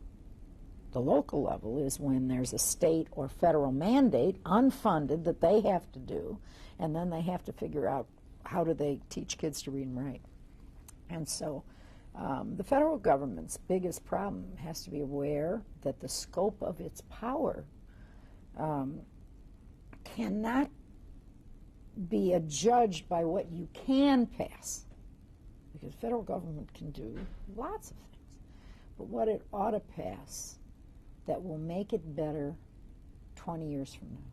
Speaker 3: the local level is when there's a state or federal mandate, unfunded, that they have to do, and then they have to figure out how do they teach kids to read and write. And so the federal government's biggest problem has to be aware that the scope of its power cannot be adjudged by what you can pass, because the federal government can do lots of things, but what it ought to pass that will make it better 20 years from now.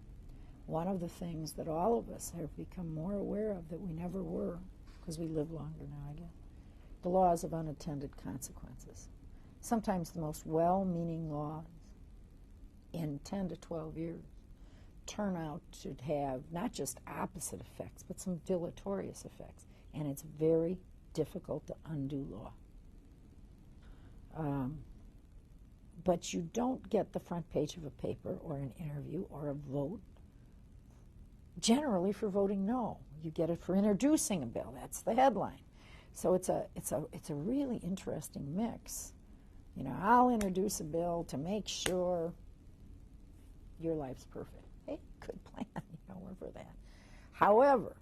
Speaker 3: One of the things that all of us have become more aware of that we never were, because we live longer now, I guess, the laws of unintended consequences. Sometimes the most well-meaning laws in 10 to 12 years turn out to have not just opposite effects, but some deleterious effects. And it's very difficult to undo law. But you don't get the front page of a paper or an interview or a vote generally for voting no. You get it for introducing a bill. That's the headline. So it's a really interesting mix. I'll introduce a bill to make sure your life's perfect. Hey, good plan. We're for that. However,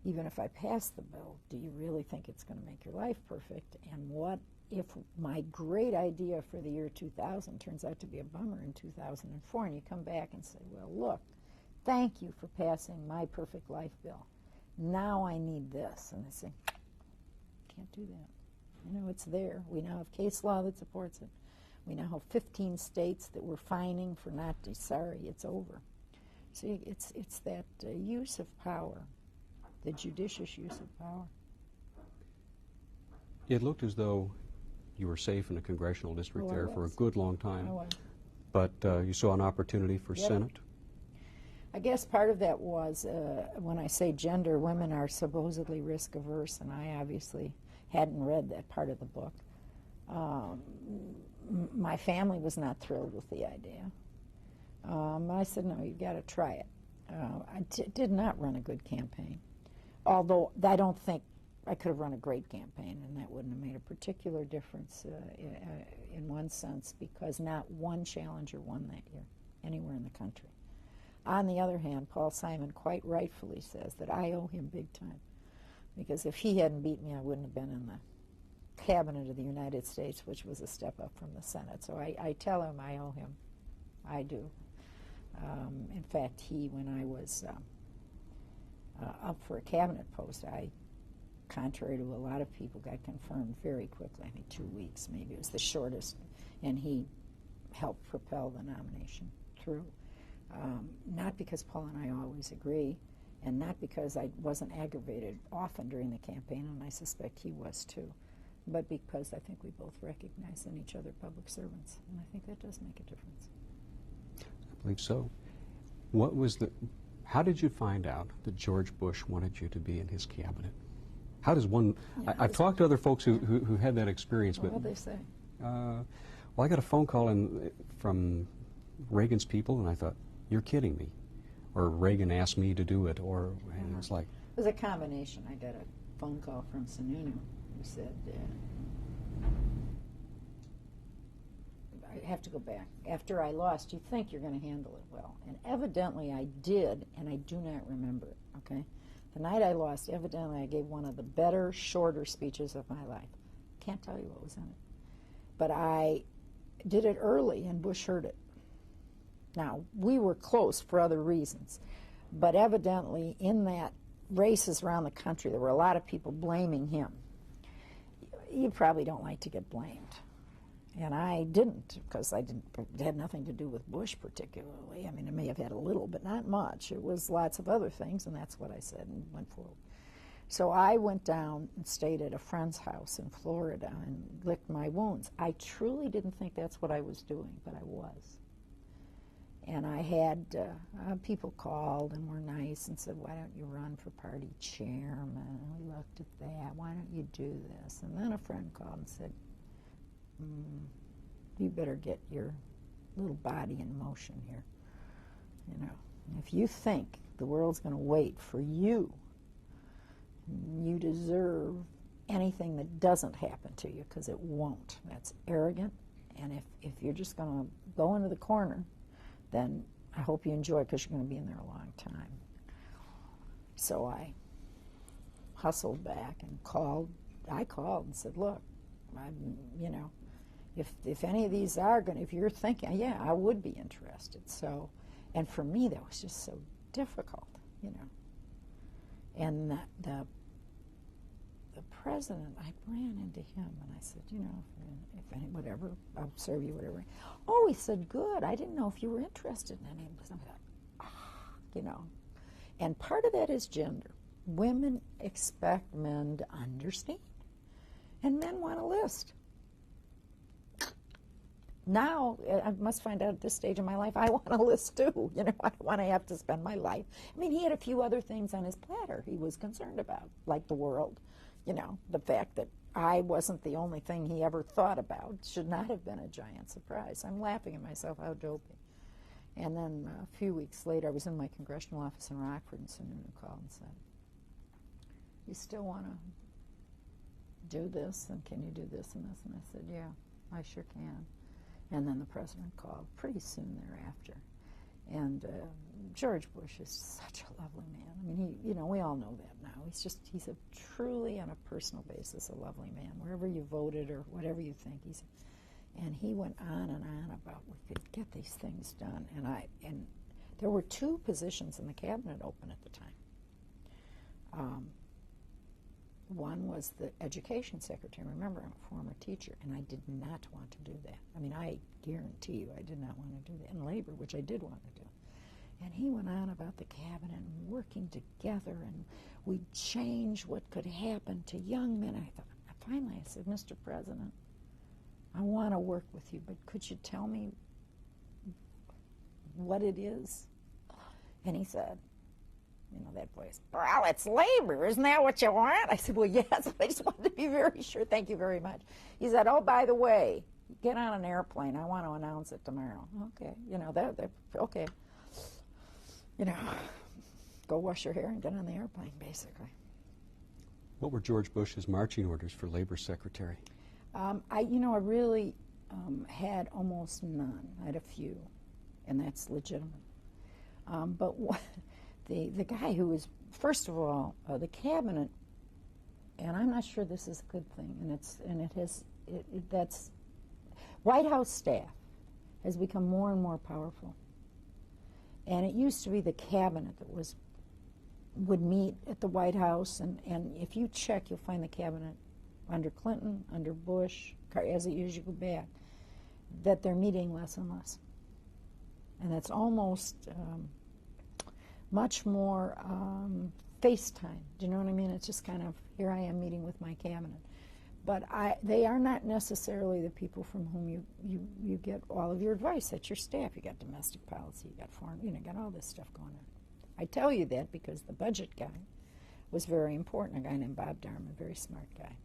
Speaker 3: even if I pass the bill, do you really think it's going to make your life perfect? And what if my great idea for the year 2000 turns out to be a bummer in 2004, and you come back and say, well, look, thank you for passing my perfect life bill. Now I need this. And they say, can't do that. It's there. We now have case law that supports it. We now have 15 states that we're fining for not sorry, it's over. So it's that use of power, the judicious use of power.
Speaker 1: It looked as though you were safe in a congressional district there for a good long time.
Speaker 3: I was.
Speaker 1: But you saw an opportunity for Senate?
Speaker 3: I guess part of that was, when I say gender, women are supposedly risk averse, and I obviously hadn't read that part of the book. My family was not thrilled with the idea. I said, no, you've got to try it. I did not run a good campaign, although I don't think I could have run a great campaign, and that wouldn't have made a particular difference in one sense, because not one challenger won that year anywhere in the country. On the other hand, Paul Simon quite rightfully says that I owe him big time, because if he hadn't beat me, I wouldn't have been in the Cabinet of the United States, which was a step up from the Senate. So I tell him I owe him. I do. In fact, when I was up for a cabinet post, I, contrary to a lot of people, got confirmed very quickly. I think 2 weeks, maybe it was the shortest, and he helped propel the nomination through. Not because Paul and I always agree, and not because I wasn't aggravated often during the campaign, and I suspect he was too, but because I think we both recognize in each other public servants, and I think that does make a difference.
Speaker 1: I believe so. How did you find out that George Bush wanted you to be in his cabinet? How does one?
Speaker 3: Yeah,
Speaker 1: I've talked to other folks who had that experience,
Speaker 3: What
Speaker 1: but
Speaker 3: did they say?
Speaker 1: well, I got a phone call from Reagan's people, and I thought, "You're kidding me," or Reagan asked me to do it, and it was like,
Speaker 3: It was a combination. I got a phone call from Sununu who said, I have to go back. After I lost, you think you're going to handle it well. And evidently I did, and I do not remember it, okay? The night I lost, evidently I gave one of the better, shorter speeches of my life. Can't tell you what was in it. But I did it early, and Bush heard it. Now, we were close for other reasons, but evidently in that races around the country, there were a lot of people blaming him. You probably don't like to get blamed. And I didn't, because it had nothing to do with Bush particularly. I mean, it may have had a little, but not much. It was lots of other things, and that's what I said and went forward. So I went down and stayed at a friend's house in Florida and licked my wounds. I truly didn't think that's what I was doing, but I was. And I had people called and were nice and said, "Why don't you run for party chairman?" And we looked at that. "Why don't you do this?" And then a friend called and said, "You better get your little body in motion here. You know, if you think the world's going to wait for you, you deserve anything that doesn't happen to you, because it won't. That's arrogant. And if you're just going to go into the corner, then I hope you enjoy it, because you're going to be in there a long time." So I hustled back and called. I called and said, "Look, you know, if any of these are going to, if you're thinking, yeah, I would be interested." So, and for me, that was just so difficult, you know. And the president, I ran into him and I said, "You know, if any, whatever, I'll serve you, whatever." "Oh," he said, "good. I didn't know if you were interested in any of this." I thought, you know. And part of that is gender. Women expect men to understand. And men want a list. Now, I must find out at this stage of my life, I want a list too. You know, I want to have to spend my life. I mean, he had a few other things on his platter he was concerned about, like the world. You know, the fact that I wasn't the only thing he ever thought about should not have been a giant surprise. I'm laughing at myself, how dopey. And then a few weeks later, I was in my congressional office in Rockford, and Sununu called and said, "You still want to do this, and can you do this and this?" And I said, "Yeah, I sure can." And then the president called pretty soon thereafter. And George Bush is such a lovely man. I mean, you know, we all know that now. He's a truly, on a personal basis, a lovely man. Wherever you voted or whatever you think, and he went on and on about we could get these things done. And there were two positions in the cabinet open at the time. One was the education secretary. Remember, I'm a former teacher, and I did not want to do that. I mean, I guarantee you I did not want to do that. And labor, which I did want to do. And he went on about the cabinet and working together, and we'd change what could happen to young men. I thought, finally, I said, "Mr. President, I want to work with you, but could you tell me what it is?" And he said, you know, that voice, "Well, it's labor. Isn't that what you want?" I said, "Well, yes, I just wanted to be very sure. Thank you very much." He said, "Oh, by the way, get on an airplane. I want to announce it tomorrow." Okay, you know, okay. You know, go wash your hair and get on the airplane, basically.
Speaker 1: What were George Bush's marching orders for labor secretary?
Speaker 3: I really had almost none. I had a few, and that's legitimate. But the guy who was, first of all, the cabinet, and I'm not sure this is a good thing, that's White House staff has become more and more powerful. And it used to be the cabinet that would meet at the White House, and if you check, you'll find the cabinet under Clinton, under Bush, as it usually go back, that they're meeting less and less. And that's almost much more FaceTime. Do you know what I mean? It's just kind of, here I am meeting with my cabinet. But they are not necessarily the people from whom you get all of your advice. That's your staff. You got domestic policy, you got foreign, you got all this stuff going on. I tell you that because the budget guy was very important, a guy named Bob Darman, a very smart guy.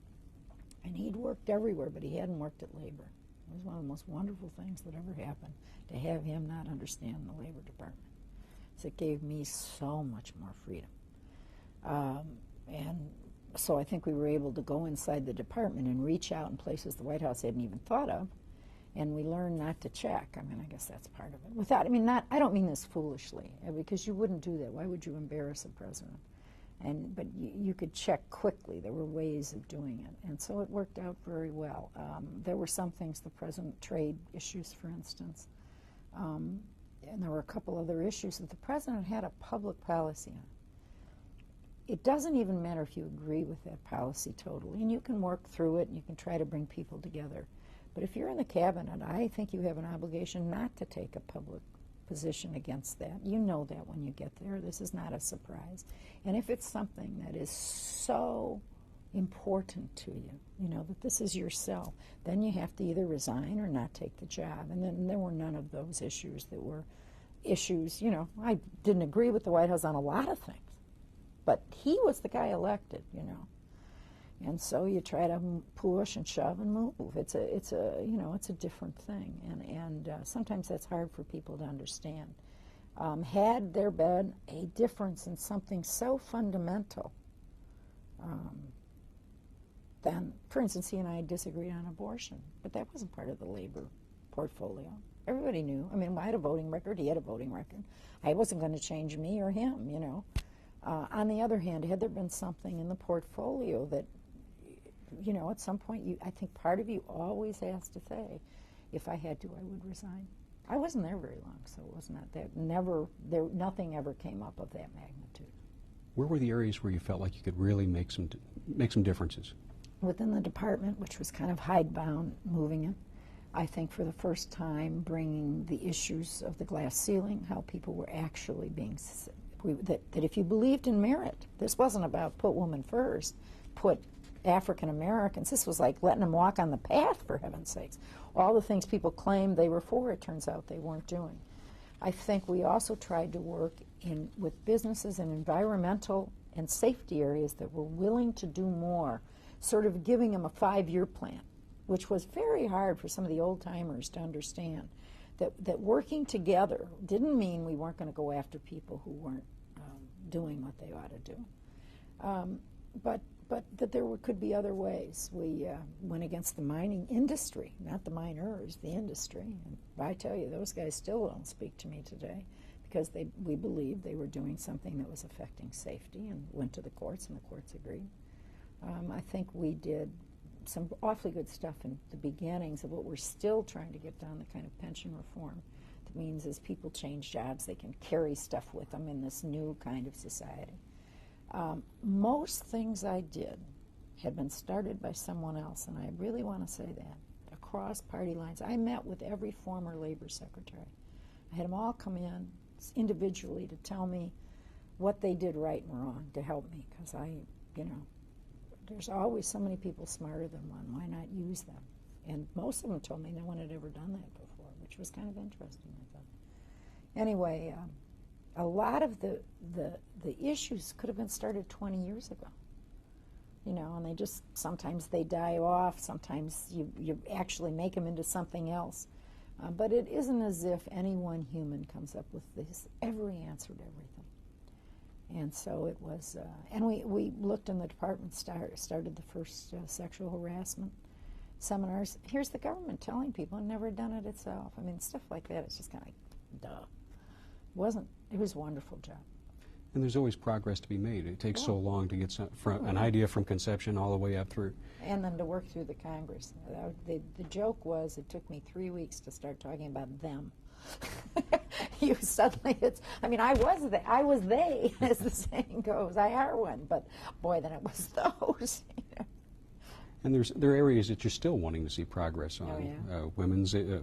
Speaker 3: And he'd worked everywhere, but he hadn't worked at labor. It was one of the most wonderful things that ever happened to have him not understand the labor department. So it gave me so much more freedom. And so I think we were able to go inside the department and reach out in places the White House hadn't even thought of, and we learned not to check. I mean, I guess that's part of it. Without, I mean, I don't mean this foolishly, because you wouldn't do that. Why would you embarrass a president? But you could check quickly. There were ways of doing it, and so it worked out very well. There were some things, the president, trade issues, for instance, and there were a couple other issues that the president had a public policy on. It doesn't even matter if you agree with that policy totally, and you can work through it and you can try to bring people together. But if you're in the cabinet, I think you have an obligation not to take a public position against that. You know that when you get there. This is not a surprise. And if it's something that is so important to you, you know, that this is yourself, then you have to either resign or not take the job. And then there were none of those issues that were issues, you know. I didn't agree with the White House on a lot of things. But he was the guy elected, you know, and so you try to push and shove and move. It's a different thing, and sometimes that's hard for people to understand. Had there been a difference in something so fundamental, then, for instance, he and I disagreed on abortion, but that wasn't part of the labor portfolio. Everybody knew. I mean, I had a voting record. He had a voting record. I wasn't going to change me or him, you know. On the other hand, had there been something in the portfolio that, you know, at some point, I think part of you always has to say, if I had to, I would resign. I wasn't there very long, so it was not that. Nothing ever came up of that magnitude.
Speaker 1: Where were the areas where you felt like you could really make some differences? Within
Speaker 3: the department, which was kind of hidebound, moving it. I think for the first time, bringing the issues of the glass ceiling, how people were actually being that if you believed in merit, this wasn't about put women first, put African Americans. This was like letting them walk on the path, for heaven's sakes. All the things people claimed they were for, it turns out they weren't doing. I think we also tried to work with businesses in environmental and safety areas that were willing to do more, sort of giving them a 5-year plan, which was very hard for some of the old-timers to understand. That working together didn't mean we weren't going to go after people who weren't doing what they ought to do. But that there could be other ways. We went against the mining industry, not the miners, the industry. And I tell you, those guys still don't speak to me today because we believed they were doing something that was affecting safety and went to the courts, and the courts agreed. I think we did some awfully good stuff in the beginnings of what we're still trying to get done, the kind of pension reform. That means as people change jobs, they can carry stuff with them in this new kind of society. Most things I did had been started by someone else, and I really want to say that, across party lines. I met with every former labor secretary. I had them all come in individually to tell me what they did right and wrong to help me, because there's always so many people smarter than one. Why not use them? And most of them told me no one had ever done that before, which was kind of interesting, I thought. Anyway, a lot of the issues could have been started 20 years ago. You know, and sometimes they die off, sometimes you actually make them into something else. But it isn't as if any one human comes up with every answer to everything. And so it was, and we looked in the department, started the first sexual harassment seminars. Here's the government telling people, and never done it itself. I mean, stuff like that, it's just kind of duh. It was a wonderful job.
Speaker 1: And there's always progress to be made. It takes so long to get an idea from conception all the way up through.
Speaker 3: And then to work through the Congress. The joke was it took me 3 weeks to start talking about them. I was they, as the saying goes. I are one, but boy, then it was those.
Speaker 1: And there are areas that you're still wanting to see progress on.
Speaker 3: Oh, yeah.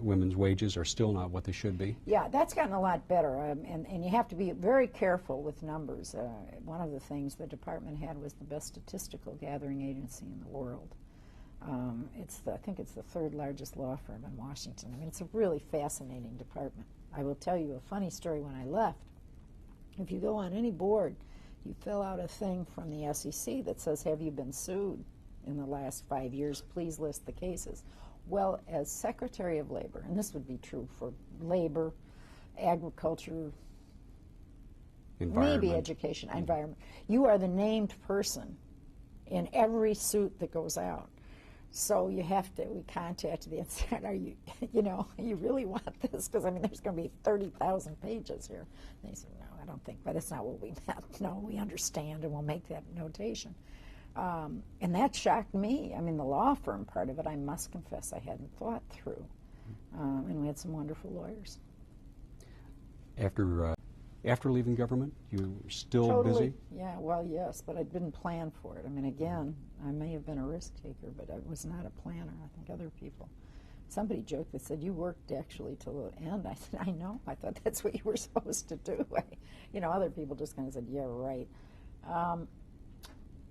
Speaker 1: Women's wages are still not what they should be.
Speaker 3: Yeah, that's gotten a lot better, and you have to be very careful with numbers. One of the things the department had was the best statistical gathering agency in the world. I think it's the third largest law firm in Washington. I mean, it's a really fascinating department. I will tell you a funny story when I left. If you go on any board, you fill out a thing from the SEC that says, have you been sued in the last 5 years? Please list the cases. Well, as Secretary of Labor, and this would be true for labor, agriculture, maybe education, environment, you are the named person in every suit that goes out. So we contacted the and said, are you, you really want this? Because, I mean, there's going to be 30,000 pages here. And they said, no, I don't think, but that's not what we meant. No, we understand, and we'll make that notation. And that shocked me. I mean, the law firm part of it, I must confess, I hadn't thought through. And we had some wonderful lawyers.
Speaker 1: After leaving government, you were still
Speaker 3: Totally.
Speaker 1: busy?
Speaker 3: Yeah, well, yes, but I didn't plan for it. I mean, again, I may have been a risk taker, but I was not a planner. I think other people. Somebody joked, they said, you worked actually till the end. I said, I know. I thought that's what you were supposed to do. Other people just kind of said, yeah, right.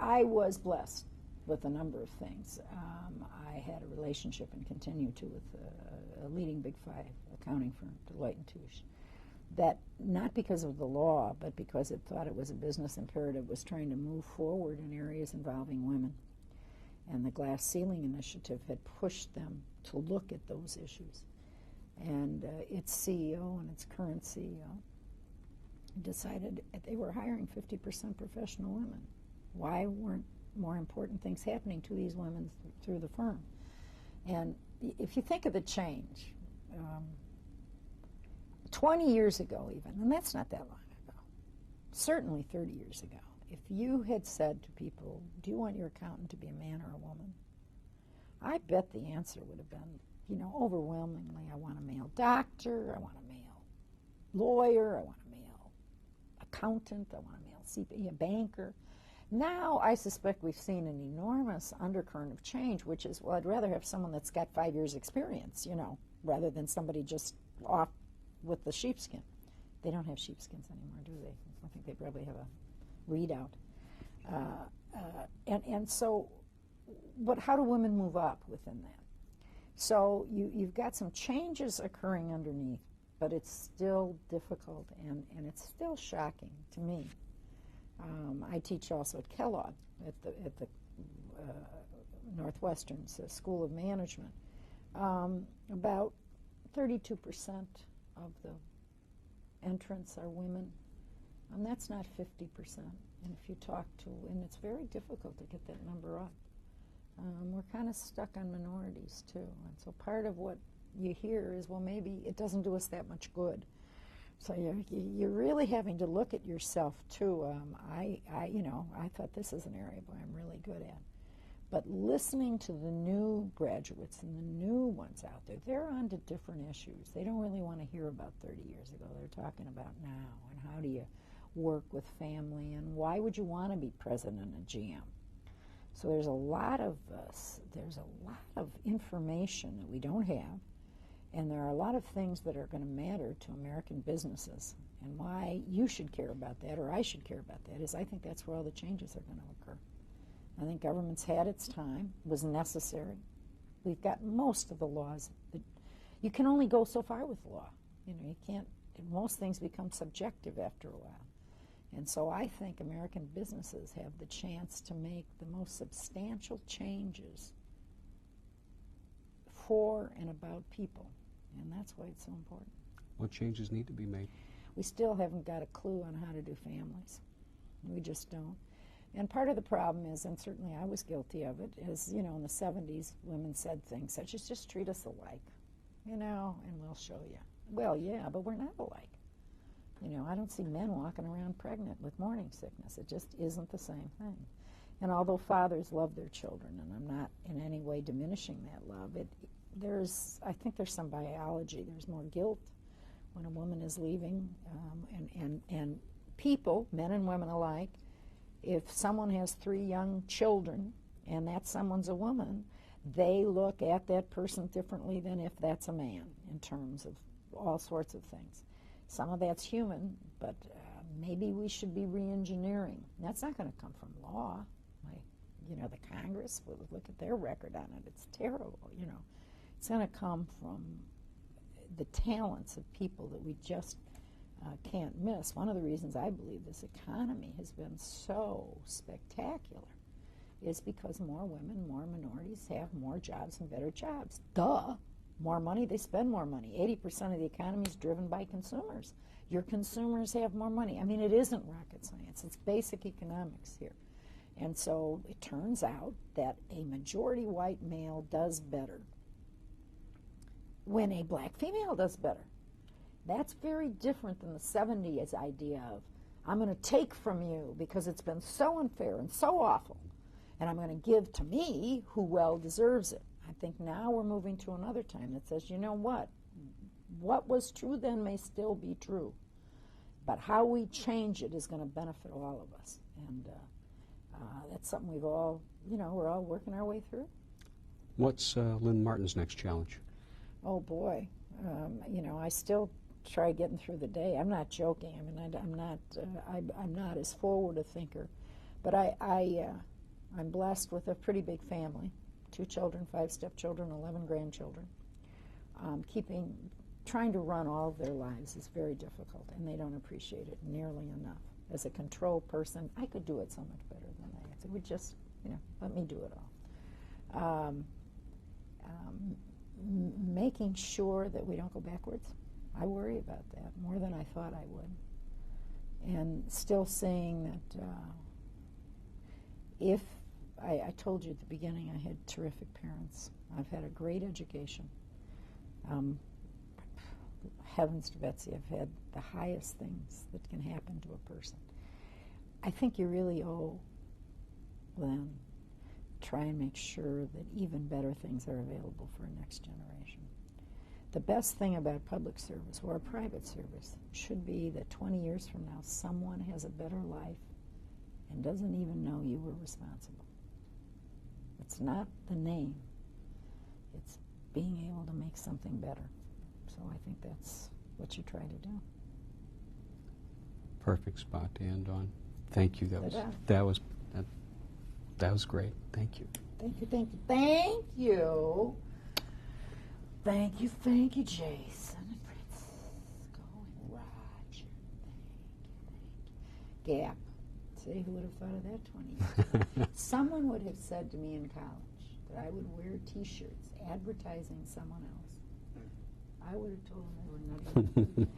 Speaker 3: I was blessed with a number of things. I had a relationship and continue to with a leading Big Five accounting firm, Deloitte & Touche, that not because of the law, but because it thought it was a business imperative, was trying to move forward in areas involving women. And the Glass Ceiling Initiative had pushed them to look at those issues. And its CEO and its current CEO decided they were hiring 50% professional women. Why weren't more important things happening to these women through the firm? And if you think of the change, 20 years ago even, and that's not that long ago, certainly 30 years ago, if you had said to people, do you want your accountant to be a man or a woman? I bet the answer would have been, overwhelmingly, I want a male doctor, I want a male lawyer, I want a male accountant, I want a male CPA, a banker. Now, I suspect we've seen an enormous undercurrent of change, which is, well, I'd rather have someone that's got 5 years' experience, rather than somebody just off with the sheepskin. They don't have sheepskins anymore, do they? I think they probably have a readout. And so, but how do women move up within that? So you've got some changes occurring underneath, but it's still difficult, and it's still shocking to me. I teach also at Kellogg, at the Northwestern's School of Management. About 32% of the entrants are women. That's not 50%. And if you talk to, and it's very difficult to get that number up. We're kind of stuck on minorities too. And so part of what you hear is, well, maybe it doesn't do us that much good. So you're really having to look at yourself too. I thought this is an area where I'm really good at. But listening to the new graduates and the new ones out there, they're on to different issues. They don't really want to hear about 30 years ago. They're talking about now, and how do you work with family, and why would you want to be president of GM? So there's a lot of information that we don't have, and there are a lot of things that are going to matter to American businesses. And why you should care about that, or I should care about that, is I think that's where all the changes are going to occur. I think government's had its time, was necessary. We've got most of the laws. You can only go so far with law. You can't, most things become subjective after a while. And so I think American businesses have the chance to make the most substantial changes for and about people. And that's why it's so important.
Speaker 1: What changes need to be made?
Speaker 3: We still haven't got a clue on how to do families. We just don't. And part of the problem is, and certainly I was guilty of it, is, in the 70s, women said things such as, just treat us alike, and we'll show you. Well, yeah, but we're not alike. I don't see men walking around pregnant with morning sickness. It just isn't the same thing. And although fathers love their children, and I'm not in any way diminishing that love, I think there's some biology. There's more guilt when a woman is leaving, and people, men and women alike, if someone has 3 young children and that someone's a woman, they look at that person differently than if that's a man in terms of all sorts of things. Some of that's human, but maybe we should be re-engineering. That's not going to come from law. The Congress, look at their record on it. It's terrible, It's going to come from the talents of people that we just can't miss. One of the reasons I believe this economy has been so spectacular is because more women, more minorities have more jobs and better jobs. Duh. More money, they spend more money. 80% of the economy is driven by consumers. Your consumers have more money. I mean, it isn't rocket science. It's basic economics here. And so it turns out that a majority white male does better when a black female does better. That's very different than the 70s idea of, I'm going to take from you because it's been so unfair and so awful, and I'm going to give to me who well deserves it. I think now we're moving to another time that says, you know what was true then may still be true, but how we change it is going to benefit all of us. And that's something we've all, we're all working our way through.
Speaker 1: What's Lynn Martin's next challenge?
Speaker 3: Oh boy, I still try getting through the day. I'm not joking. I mean, I'm not as forward a thinker, but I'm blessed with a pretty big family, 2 children, 5 stepchildren, 11 grandchildren. Trying to run all of their lives is very difficult, and they don't appreciate it nearly enough. As a control person, I could do it so much better than they. It would just, let me do it all. Making sure that we don't go backwards. I worry about that more than I thought I would. And still saying that if I told you at the beginning I had terrific parents. I've had a great education. Heavens to Betsy, I've had the highest things that can happen to a person. I think you really owe them try and make sure that even better things are available for a next generation. The best thing about public service or a private service should be that 20 years from now someone has a better life and doesn't even know you were responsible. It's not the name. It's being able to make something better. So I think that's what you try to do.
Speaker 1: Perfect spot to end on. Thank you. That was great. Thank you.
Speaker 3: Thank you, thank you, thank you. Thank you, thank you, Jason and Francisco and Roger. Thank you. Gap. See, who would have thought of that 20 years ago? Someone would have said to me in college that I would wear T-shirts advertising someone else. I would have told them they were not